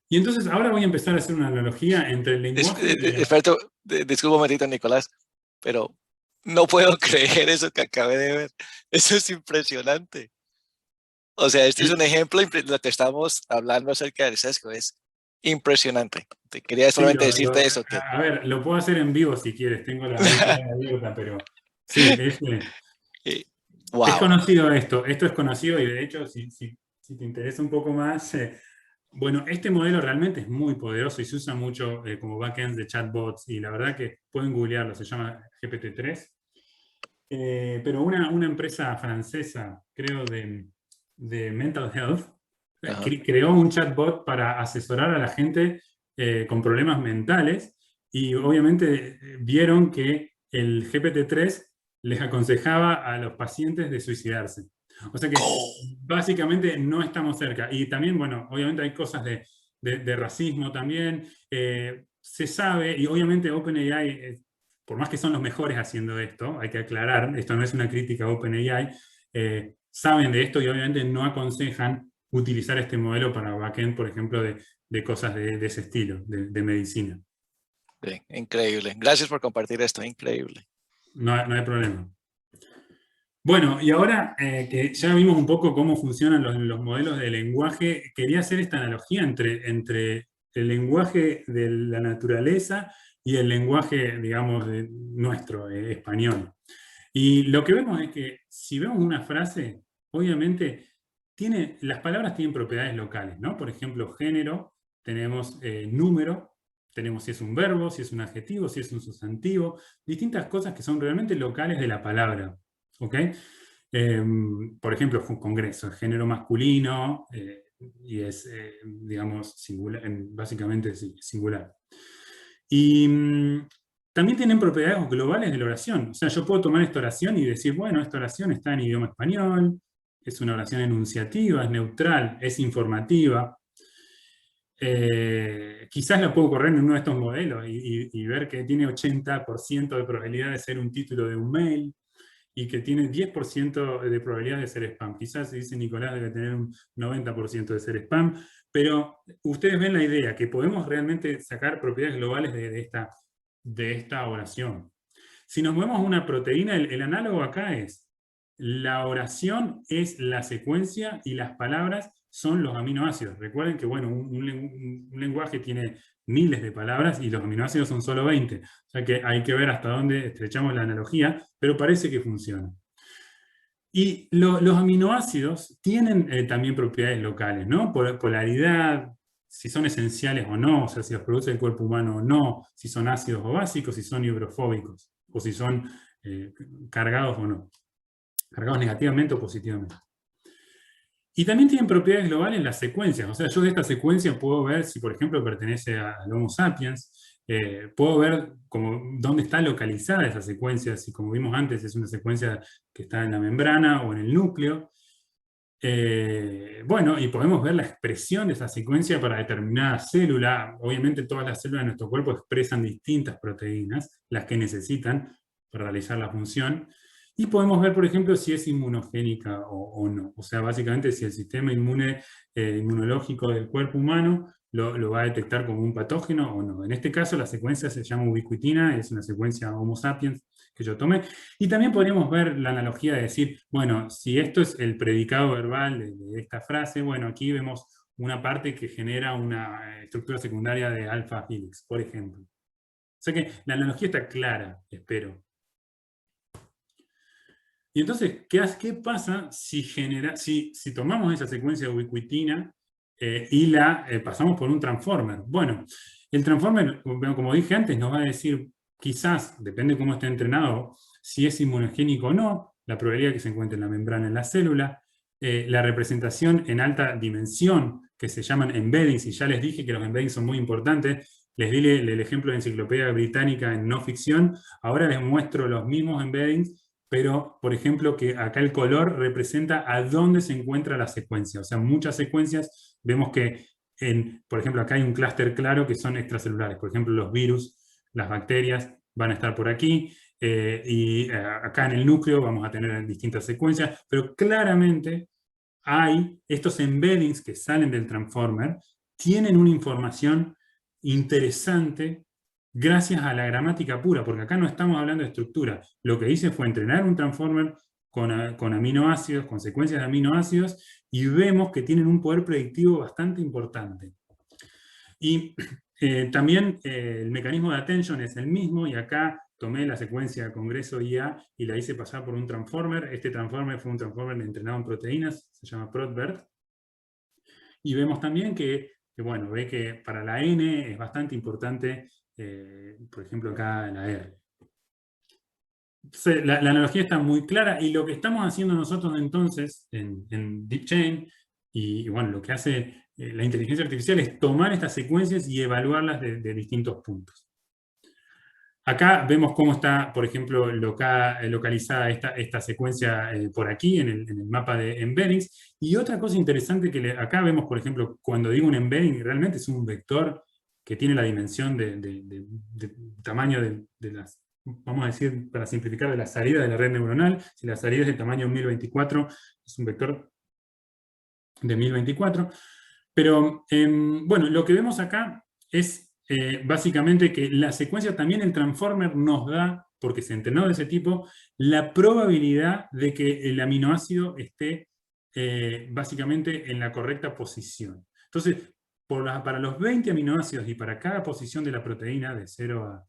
Y entonces ahora voy a empezar a hacer una analogía entre el lenguaje y Disculpa un momentito, Nicolás, pero No puedo creer eso que acabé de ver. Eso es impresionante. O sea, este es un ejemplo de lo que estamos hablando acerca del sesgo. Es impresionante. Te quería Sí, solamente decirte eso, que a ver, lo puedo hacer en vivo si quieres, tengo la VPN abierta, pero sí, eh, es wow. conocido esto es conocido y de hecho, si te interesa un poco más, bueno, este modelo realmente es muy poderoso y se usa mucho como backend de chatbots y la verdad que pueden googlearlo, se llama GPT-3. Pero una empresa francesa, creo, de mental health, Ajá. creó un chatbot para asesorar a la gente con problemas mentales y obviamente vieron que el GPT-3 les aconsejaba a los pacientes de suicidarse. O sea que Oh, básicamente no estamos cerca. Y también, bueno, obviamente hay cosas de racismo también. Se sabe, y obviamente OpenAI por más que son los mejores haciendo esto, hay que aclarar, esto no es una crítica a OpenAI, saben de esto y obviamente no aconsejan utilizar este modelo para backend, por ejemplo, de cosas de ese estilo, de medicina. sí, increíble. Gracias por compartir esto. Increíble. No hay problema. Bueno, y ahora que ya vimos un poco cómo funcionan los modelos de lenguaje, quería hacer esta analogía entre el lenguaje de la naturaleza y el lenguaje, digamos, nuestro, español. Y lo que vemos es que si vemos una frase, obviamente las palabras tienen propiedades locales, ¿no? Por ejemplo, género, tenemos número, tenemos si es un verbo, si es un adjetivo, si es un sustantivo, distintas cosas que son realmente locales de la palabra, ¿ok? Por ejemplo, congreso, género masculino y es, digamos, singular, básicamente singular. Y también tienen propiedades globales de la oración. O sea, yo puedo tomar esta oración y decir, bueno, esta oración está en idioma español, es una oración enunciativa, es neutral, es informativa. Quizás la puedo correr en uno de estos modelos y ver que tiene 80% de probabilidad de ser un título de un mail y que tiene 10% de probabilidad de ser spam. Quizás, si dice Nicolás, debe tener un 90% de ser spam, pero ustedes ven la idea, que podemos realmente sacar propiedades globales de esta oración. Si nos movemos a una proteína, el análogo acá es, la oración es la secuencia y las palabras son los aminoácidos. Recuerden que, bueno, un lenguaje tiene miles de palabras y los aminoácidos son solo 20. O sea que hay que ver hasta dónde estrechamos la analogía, pero parece que funciona. Y los aminoácidos tienen también propiedades locales, ¿no? Polaridad, si son esenciales o no, o sea, si los produce el cuerpo humano o no, si son ácidos o básicos, si son hidrofóbicos, o si son cargados o no, cargados negativamente o positivamente. Y también tienen propiedades globales las secuencias, o sea, yo de esta secuencia puedo ver si, por ejemplo, pertenece al Homo sapiens, puedo ver dónde está localizada esa secuencia, si como vimos antes es una secuencia que está en la membrana o en el núcleo. Bueno, y podemos ver la expresión de esa secuencia para determinada célula. Obviamente todas las células de nuestro cuerpo expresan distintas proteínas, las que necesitan para realizar la función. Y podemos ver, por ejemplo, si es inmunogénica o no. O sea, básicamente si el sistema inmunológico del cuerpo humano lo va a detectar como un patógeno o no. En este caso la secuencia se llama ubiquitina, es una secuencia Homo sapiens que yo tomé. Y también podríamos ver la analogía de decir, bueno, si esto es el predicado verbal de esta frase, bueno, aquí vemos una parte que genera una estructura secundaria de alfa helix, por ejemplo. O sea que la analogía está clara, espero. Y entonces, ¿qué pasa si tomamos esa secuencia de ubiquitina y la pasamos por un transformer? Bueno, el transformer, como dije antes, nos va a decir, quizás, depende cómo esté entrenado, si es inmunogénico o no, la probabilidad que se encuentre en la membrana en la célula, la representación en alta dimensión, que se llaman embeddings, y ya les dije que los embeddings son muy importantes. Les di el ejemplo de Enciclopedia Británica en no ficción, ahora les muestro los mismos embeddings, pero, por ejemplo, que acá el color representa a dónde se encuentra la secuencia. O sea, muchas secuencias vemos que, por ejemplo, acá hay un clúster claro que son extracelulares. Por ejemplo, los virus, las bacterias van a estar por aquí, y acá en el núcleo vamos a tener distintas secuencias, pero claramente hay estos embeddings que salen del transformer, tienen una información interesante gracias a la gramática pura, porque acá no estamos hablando de estructura. Lo que hice fue entrenar un transformer con aminoácidos, con secuencias de aminoácidos, y vemos que tienen un poder predictivo bastante importante. Y también el mecanismo de attention es el mismo, y acá tomé la secuencia Congreso IA y la hice pasar por un transformer. Este transformer fue un transformer entrenado en proteínas, se llama ProtBERT. Y vemos también bueno, ve que para la N es bastante importante, por ejemplo, acá la R. Entonces, la analogía está muy clara, y lo que estamos haciendo nosotros entonces en DeepChain, y bueno, lo que hace la inteligencia artificial es tomar estas secuencias y evaluarlas de distintos puntos. Acá vemos cómo está, por ejemplo, localizada esta secuencia por aquí, en el mapa de embeddings. Y otra cosa interesante que acá vemos, por ejemplo, cuando digo un embedding, realmente es un vector que tiene la dimensión de tamaño de las, vamos a decir, para simplificar, de la salida de la red neuronal. Si la salida es de tamaño 1024, es un vector de 1024. Pero, bueno, lo que vemos acá es básicamente que la secuencia, también el transformer nos da, porque se entrenó de ese tipo, la probabilidad de que el aminoácido esté básicamente en la correcta posición. Entonces, para los 20 aminoácidos y para cada posición de la proteína, de 0 a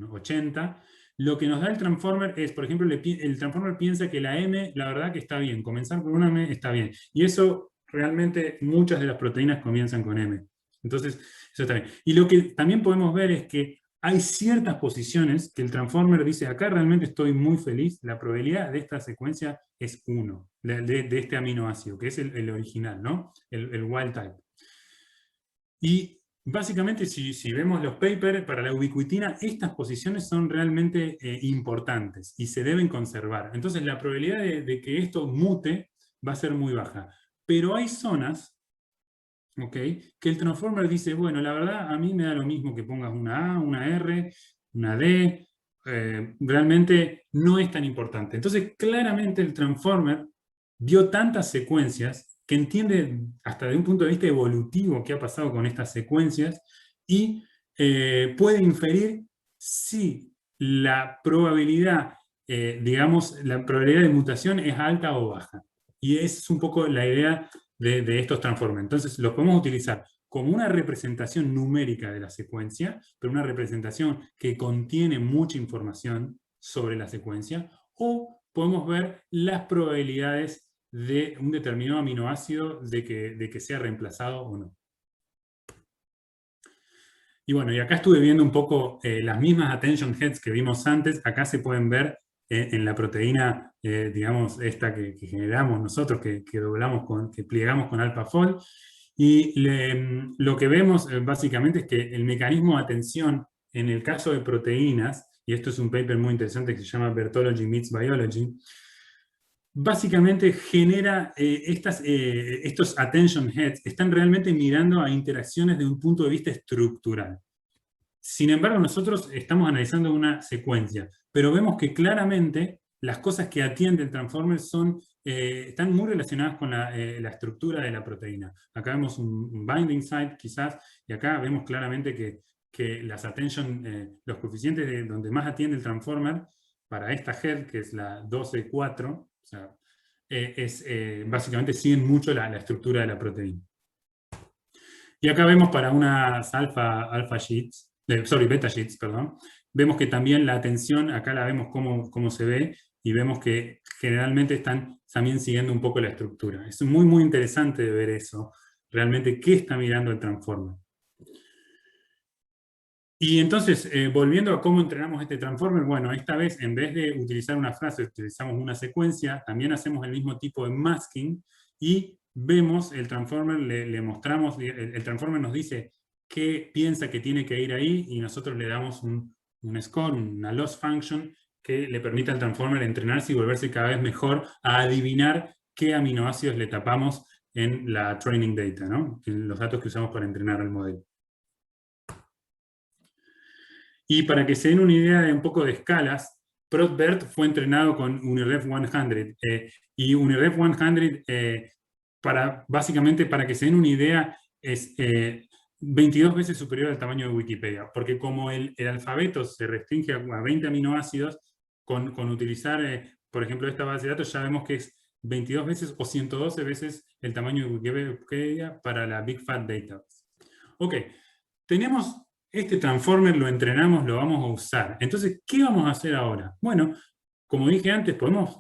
80, lo que nos da el transformer es, por ejemplo, el transformer piensa que la M, la verdad que está bien, comenzar con una M está bien. Y eso, realmente, muchas de las proteínas comienzan con M. Entonces, eso está bien. Y lo que también podemos ver es que hay ciertas posiciones que el transformer dice, acá realmente estoy muy feliz, la probabilidad de esta secuencia es 1, de este aminoácido, que es el original, ¿no? El wild type. Y básicamente, si vemos los papers, para la ubiquitina, estas posiciones son realmente importantes y se deben conservar. Entonces, la probabilidad de que esto mute va a ser muy baja. Pero hay zonas, ¿okay?, que el transformer dice, bueno, la verdad, a mí me da lo mismo que pongas una A, una R, una D, realmente no es tan importante. Entonces, claramente el transformer vio tantas secuencias que entiende hasta de un punto de vista evolutivo qué ha pasado con estas secuencias, y puede inferir si la probabilidad, digamos, la probabilidad de mutación es alta o baja. Y es un poco la idea de estos transformers. Entonces, los podemos utilizar como una representación numérica de la secuencia, pero una representación que contiene mucha información sobre la secuencia, o podemos ver las probabilidades de un determinado aminoácido de que sea reemplazado o no. Y bueno, y acá estuve viendo un poco las mismas attention heads que vimos antes. Acá se pueden ver en la proteína, digamos, esta que generamos nosotros, que plegamos con AlphaFold. Y lo que vemos básicamente es que el mecanismo de atención en el caso de proteínas, y esto es un paper muy interesante que se llama Bertology Meets Biology, básicamente genera estos attention heads, están realmente mirando a interacciones de un punto de vista estructural. Sin embargo, nosotros estamos analizando una secuencia, pero vemos que claramente las cosas que atiende el transformer están muy relacionadas con la estructura de la proteína. Acá vemos un binding site, quizás, y acá vemos claramente que las attention, los coeficientes de donde más atiende el transformer, para esta head, que es la 12,4, o sea, básicamente siguen mucho la estructura de la proteína. Y acá vemos para unas beta sheets, perdón, vemos que también la atención, acá la vemos cómo se ve, y vemos que generalmente están también siguiendo un poco la estructura. Es muy, muy interesante ver eso, realmente qué está mirando el transformer. Y entonces, volviendo a cómo entrenamos este transformer, bueno, esta vez en vez de utilizar una frase, utilizamos una secuencia, también hacemos el mismo tipo de masking, y vemos el transformer, le mostramos, el transformer nos dice qué piensa que tiene que ir ahí, y nosotros le damos un score, una loss function, que le permite al transformer entrenarse y volverse cada vez mejor a adivinar qué aminoácidos le tapamos en la training data, ¿no?, en los datos que usamos para entrenar el modelo. Y para que se den una idea de un poco de escalas, ProtBERT fue entrenado con UniRef 100. Y UniRef 100, básicamente, para que se den una idea, 22 veces superior al tamaño de Wikipedia, porque como el alfabeto se restringe a 20 aminoácidos, con utilizar, por ejemplo, esta base de datos, ya vemos que es 22 veces o 112 veces el tamaño de Wikipedia para la Big Fat Database. Ok, tenemos este transformer, lo entrenamos, lo vamos a usar. Entonces, ¿qué vamos a hacer ahora? Bueno, como dije antes, podemos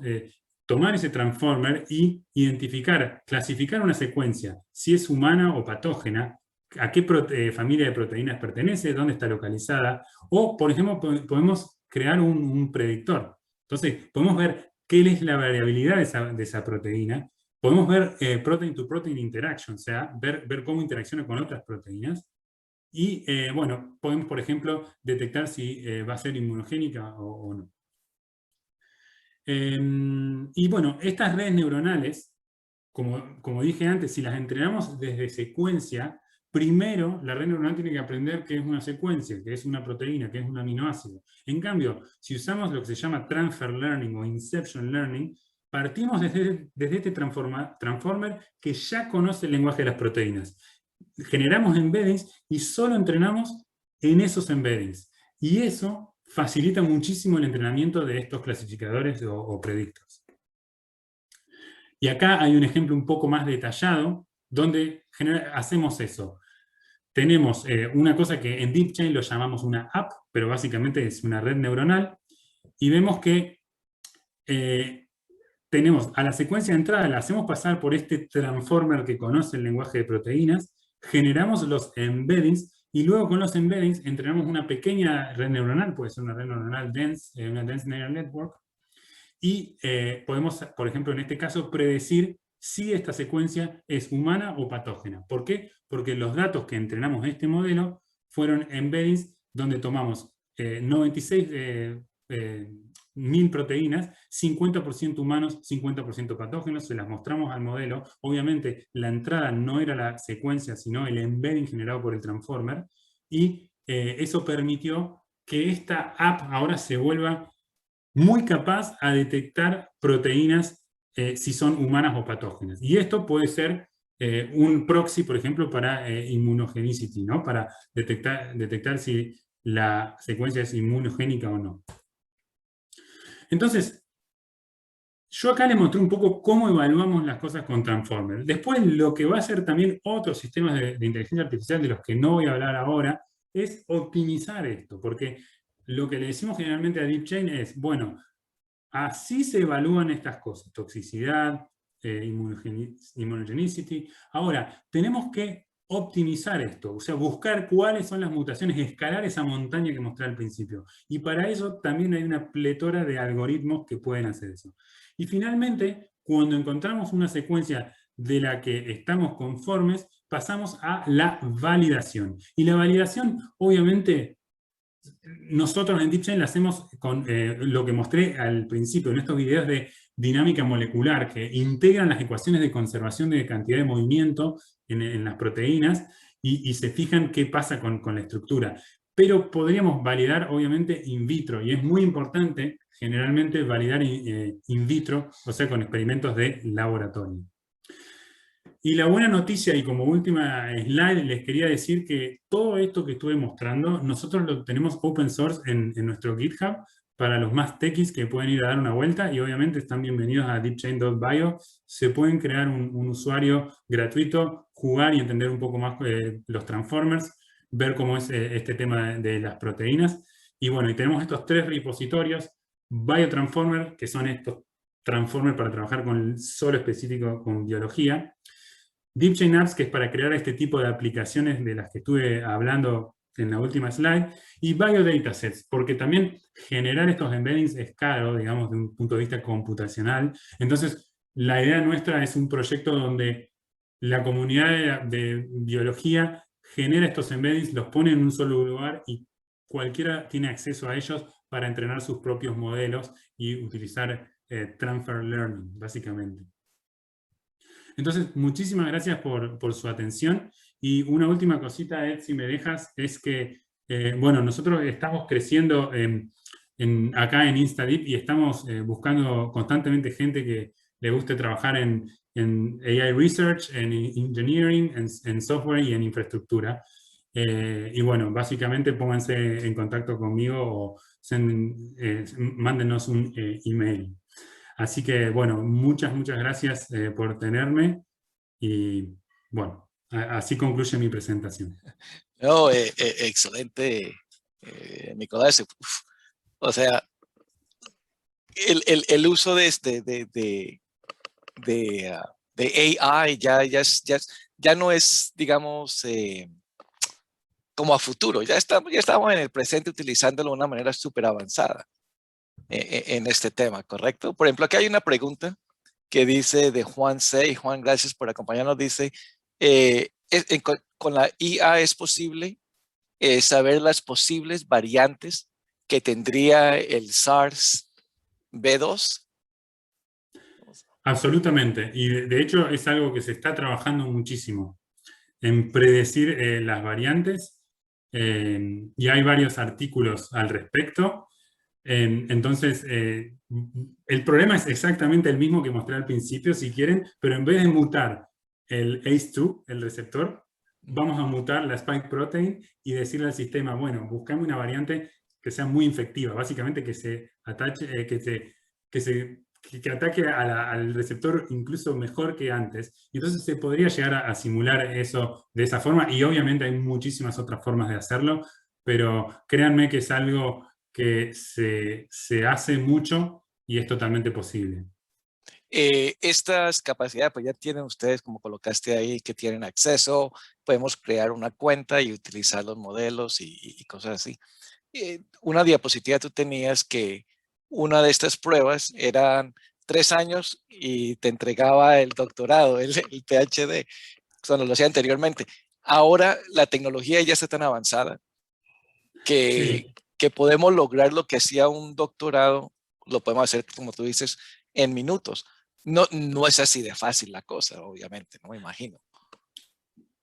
tomar ese transformer y identificar, clasificar una secuencia, si es humana o patógena, a qué familia de proteínas pertenece, dónde está localizada, o, por ejemplo, podemos crear un predictor. Entonces, podemos ver qué es la variabilidad de esa proteína, podemos ver protein-to-protein interaction, o sea, ver cómo interacciona con otras proteínas, y, bueno, podemos, por ejemplo, detectar si va a ser inmunogénica o no. Y bueno, estas redes neuronales, como dije antes, si las entrenamos desde secuencia, primero la red neuronal tiene que aprender qué es una secuencia, qué es una proteína, qué es un aminoácido. En cambio, si usamos lo que se llama transfer learning o inception learning, partimos desde este transformer que ya conoce el lenguaje de las proteínas. Generamos embeddings y solo entrenamos en esos embeddings. Y eso facilita muchísimo el entrenamiento de estos clasificadores o predictors. Y acá hay un ejemplo un poco más detallado donde hacemos eso. Tenemos una cosa que en DeepChain lo llamamos una app, pero básicamente es una red neuronal, y vemos que tenemos a la secuencia de entrada, la hacemos pasar por este transformer que conoce el lenguaje de proteínas, generamos los embeddings, y luego con los embeddings entrenamos una pequeña red neuronal, puede ser una red neuronal dense, una dense neural network, y podemos, por ejemplo, en este caso, predecir si esta secuencia es humana o patógena. ¿Por qué? Porque los datos que entrenamos este modelo fueron embeddings donde tomamos 96.000 proteínas, 50% humanos, 50% patógenos, se las mostramos al modelo. Obviamente, la entrada no era la secuencia, sino el embedding generado por el transformer, y eso permitió que esta app ahora se vuelva muy capaz a detectar proteínas si son humanas o patógenas. Y esto puede ser un proxy, por ejemplo, para immunogenicity, ¿no? Para detectar si la secuencia es inmunogénica o no. Entonces, yo acá les mostré un poco cómo evaluamos las cosas con Transformer. Después, lo que va a hacer también otros sistemas de inteligencia artificial, de los que no voy a hablar ahora, es optimizar esto, porque lo que le decimos generalmente a DeepChain es, bueno, así se evalúan estas cosas, toxicidad, immunogenicity. Ahora, tenemos que optimizar esto, o sea, buscar cuáles son las mutaciones, escalar esa montaña que mostré al principio. Y para eso también hay una pletora de algoritmos que pueden hacer eso. Y finalmente, cuando encontramos una secuencia de la que estamos conformes, pasamos a la validación. Y la validación, obviamente, nosotros en DeepChain la hacemos con lo que mostré al principio, en estos videos de dinámica molecular, que integran las ecuaciones de conservación de cantidad de movimiento en las proteínas y se fijan qué pasa con la estructura. Pero podríamos validar, obviamente, in vitro, y es muy importante, generalmente, validar in vitro, o sea, con experimentos de laboratorio. Y la buena noticia, y como última slide, les quería decir que todo esto que estuve mostrando, nosotros lo tenemos open source en nuestro GitHub, para los más techies que pueden ir a dar una vuelta, y obviamente están bienvenidos a deepchain.bio. Se pueden crear un usuario gratuito, jugar y entender un poco más los transformers, ver cómo es este tema de las proteínas. Y bueno, y tenemos estos 3 repositorios, Biotransformer, que son estos transformers para trabajar con solo específico con biología, DeepChain Apps, que es para crear este tipo de aplicaciones de las que estuve hablando en la última slide, y Biodatasets, porque también generar estos embeddings es caro, digamos, de un punto de vista computacional. Entonces, la idea nuestra es un proyecto donde la comunidad de biología genera estos embeddings, los pone en un solo lugar y cualquiera tiene acceso a ellos para entrenar sus propios modelos y utilizar transfer learning, básicamente. Entonces, muchísimas gracias por su atención. Y una última cosita, Ed, si me dejas, es que, bueno, nosotros estamos creciendo acá en InstaDeep y estamos buscando constantemente gente que le guste trabajar en AI Research, en Engineering, en software y en infraestructura. Y bueno, básicamente pónganse en contacto conmigo o mándenos un email. Así que bueno, muchas gracias por tenerme y bueno, así concluye mi presentación. No, excelente, Nicolás. Uf, o sea, el uso de AI ya no es, digamos, como a futuro. Ya estamos en el presente utilizándolo de una manera súper avanzada en este tema, ¿correcto? Por ejemplo, aquí hay una pregunta que dice de Juan C. Y Juan, gracias por acompañarnos. Dice, con la IA es posible saber las posibles variantes que tendría el SARS-B2. Absolutamente. Y de hecho es algo que se está trabajando muchísimo en predecir las variantes y hay varios artículos al respecto. Entonces, el problema es exactamente el mismo que mostré al principio, si quieren, pero en vez de mutar el ACE2, el receptor, vamos a mutar la spike protein y decirle al sistema, bueno, buscame una variante que sea muy infectiva, básicamente que se atache, que ataque al receptor incluso mejor que antes. Y entonces se podría llegar a simular eso de esa forma, y obviamente hay muchísimas otras formas de hacerlo, pero créanme que es algo que se hace mucho y es totalmente posible. Estas capacidades, pues ya tienen ustedes, como colocaste ahí, que tienen acceso, podemos crear una cuenta y utilizar los modelos y cosas así. Una diapositiva tú tenías que una de estas pruebas eran 3 años y te entregaba el doctorado, el PhD, cuando lo hacía anteriormente. Ahora la tecnología ya está tan avanzada que, Sí, que podemos lograr lo que hacía un doctorado, lo podemos hacer, como tú dices, en minutos. No es así de fácil la cosa, obviamente, no me imagino.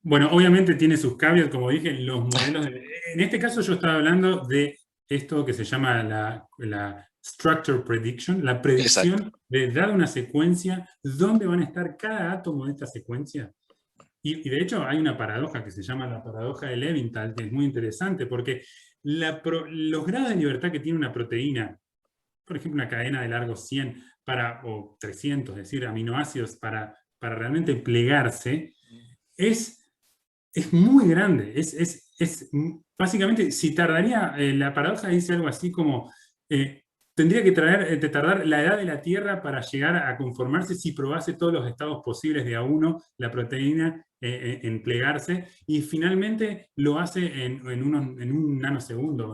bueno, obviamente tiene sus caveats, como dije, los modelos. En este caso yo estaba hablando de esto que se llama la structure prediction, la Exacto. predicción de dar una secuencia, dónde van a estar cada átomo de esta secuencia. Y de hecho hay una paradoja que se llama la paradoja de Levinthal, que es muy interesante, porque los grados de libertad que tiene una proteína, por ejemplo, una cadena de largo 100 o 300, es decir, aminoácidos para realmente plegarse, es muy grande. Básicamente, si tardaría, la paradoja dice algo así como, eh, tendría que tardar la edad de la Tierra para llegar a conformarse si probase todos los estados posibles de a uno, la proteína, en plegarse, y finalmente lo hace en un nanosegundo,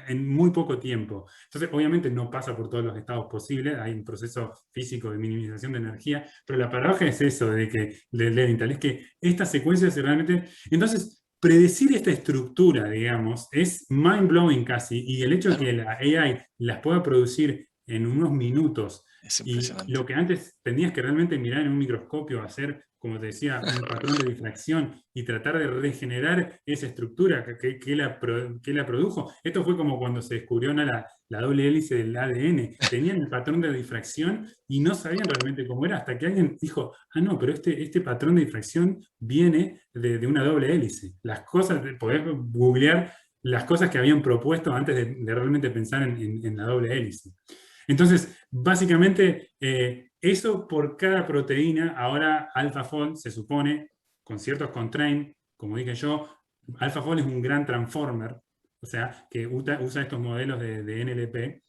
en muy poco tiempo. Entonces, obviamente no pasa por todos los estados posibles, hay un proceso físico de minimización de energía, pero la paradoja es eso de Levinthal, es que estas secuencias realmente... Entonces, predecir esta estructura, digamos, es mind-blowing casi, y el hecho de Claro, que la AI las pueda producir en unos minutos, es y impresionante. lo que antes tenías que realmente mirar en un microscopio, hacer, como te decía, un patrón de difracción y tratar de regenerar esa estructura que la produjo. Esto fue como cuando se descubrió la doble hélice del ADN. Tenían el patrón de difracción y no sabían realmente cómo era, hasta que alguien dijo, ah, no, pero este patrón de difracción viene de una doble hélice. Las cosas, podés googlear las cosas que habían propuesto antes de realmente pensar en la doble hélice. Entonces, básicamente, eso por cada proteína. Ahora AlphaFold se supone, con ciertos constraints, como dije yo, AlphaFold es un gran transformer, o sea, que usa estos modelos de NLP,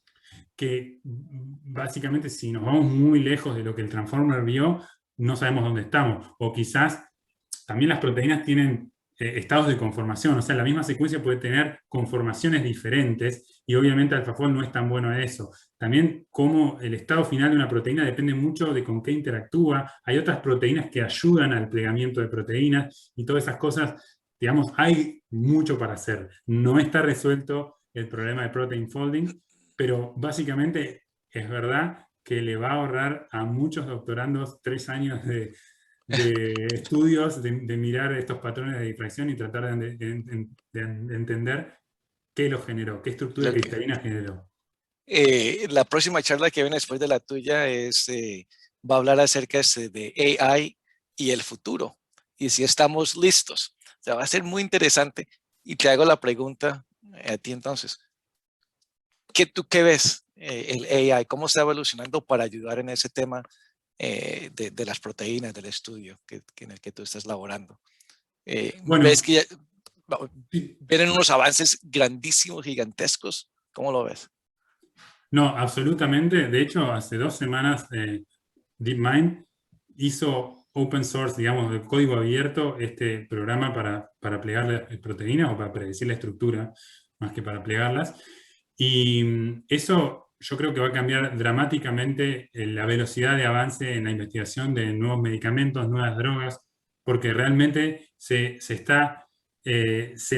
que básicamente si nos vamos muy lejos de lo que el transformer vio, no sabemos dónde estamos. O quizás también las proteínas tienen estados de conformación, o sea, la misma secuencia puede tener conformaciones diferentes y obviamente AlphaFold no es tan bueno a eso. También como el estado final de una proteína depende mucho de con qué interactúa. Hay otras proteínas que ayudan al plegamiento de proteínas y todas esas cosas, digamos, hay mucho para hacer. No está resuelto el problema de protein folding, pero básicamente es verdad que le va a ahorrar a muchos doctorandos 3 años de estudios, de mirar estos patrones de difracción y tratar de entender qué los generó, qué estructura Claro que cristalina generó. la próxima charla que viene después de la tuya va a hablar acerca de AI y el futuro y si estamos listos. O sea, va a ser muy interesante. Y te hago la pregunta a ti entonces. ¿Tú qué ves el AI? ¿Cómo está evolucionando para ayudar en ese tema de las proteínas del estudio en el que tú estás laborando? ¿Ves Bueno, que ya sí. vienen unos avances grandísimos, gigantescos? ¿Cómo lo ves? No, absolutamente. De hecho, hace 2 semanas DeepMind hizo open source, digamos, de código abierto, este programa para plegar proteínas o para predecir la estructura, más que para plegarlas. Y eso yo creo que va a cambiar dramáticamente la velocidad de avance en la investigación de nuevos medicamentos, nuevas drogas, porque realmente se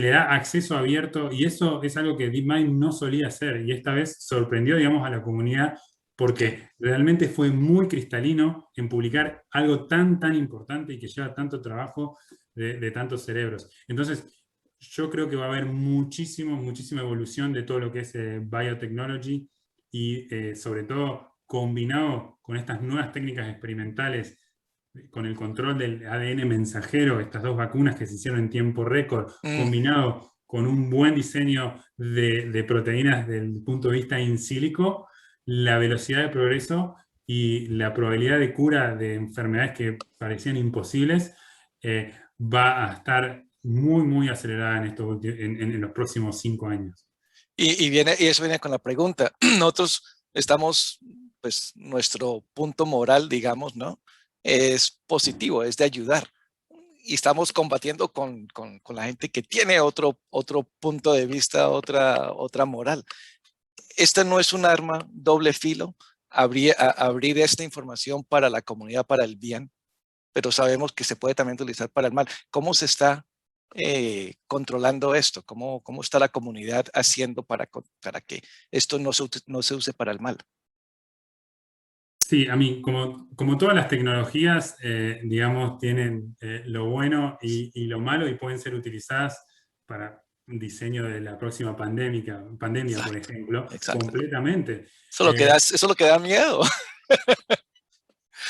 le da acceso abierto y eso es algo que DeepMind no solía hacer y esta vez sorprendió, digamos, a la comunidad Okay. porque realmente fue muy cristalino en publicar algo tan importante y que lleva tanto trabajo de tantos cerebros. Entonces, yo creo que va a haber muchísima evolución de todo lo que es biotechnology y sobre todo combinado con estas nuevas técnicas experimentales, con el control del ADN mensajero, estas 2 vacunas que se hicieron en tiempo récord, Mm. combinado con un buen diseño de proteínas desde el punto de vista in silico, la velocidad de progreso y la probabilidad de cura de enfermedades que parecían imposibles va a estar muy acelerada en los próximos 5 años. Y eso viene con la pregunta. Nosotros estamos, pues nuestro punto moral, digamos, ¿no? Es positivo, es de ayudar. Y estamos combatiendo con la gente que tiene otro punto de vista, otra moral. Este no es un arma doble filo, abrir esta información para la comunidad, para el bien, pero sabemos que se puede también utilizar para el mal. ¿Cómo se está controlando esto? ¿Cómo está la comunidad haciendo para que esto no se use para el mal? Sí, a mí, como todas las tecnologías, digamos, tienen lo bueno y lo malo y pueden ser utilizadas para un diseño de la próxima pandemia, por Exacto, ejemplo, exacto. completamente. Eso es lo que da miedo.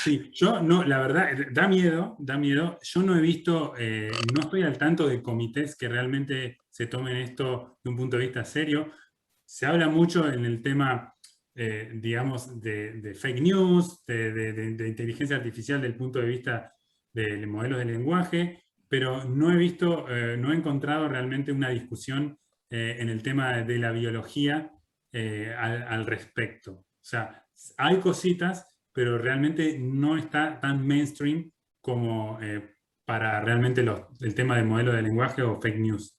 Sí, yo no, la verdad, da miedo, da miedo. Yo no he visto, no estoy al tanto de comités que realmente se tomen esto de un punto de vista serio. Se habla mucho en el tema, digamos, de fake news, de inteligencia artificial del punto de vista de modelos de lenguaje, pero no he visto, no he encontrado realmente una discusión en el tema de la biología al respecto. O sea, hay cositas pero realmente no está tan mainstream como para realmente el tema del modelo de lenguaje o fake news.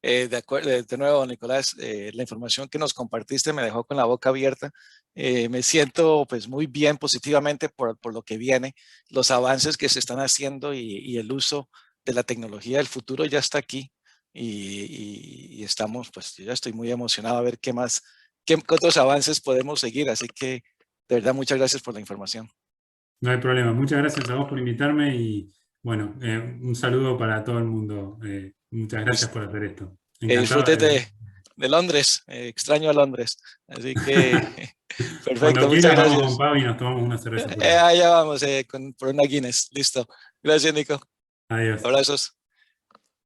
Okay. De acuerdo, de nuevo, Nicolás, la información que nos compartiste me dejó con la boca abierta. Me siento pues muy bien positivamente por lo que viene, los avances que se están haciendo y el uso de la tecnología del futuro ya está aquí y estamos, pues yo ya estoy muy emocionado a ver qué otros avances podemos seguir. Así que de verdad, muchas gracias por la información. No hay problema. Muchas gracias a vos por invitarme y bueno, un saludo para todo el mundo. Muchas gracias por hacer esto. Que Encantado disfrutes de... de Londres. Extraño a Londres. Así que, Cuando perfecto, muchas quieras vamos con gracias. Pau y nos tomamos una cerveza por ahí. Allá vamos por una Guinness. Listo. Gracias, Nico. Adiós. Abrazos.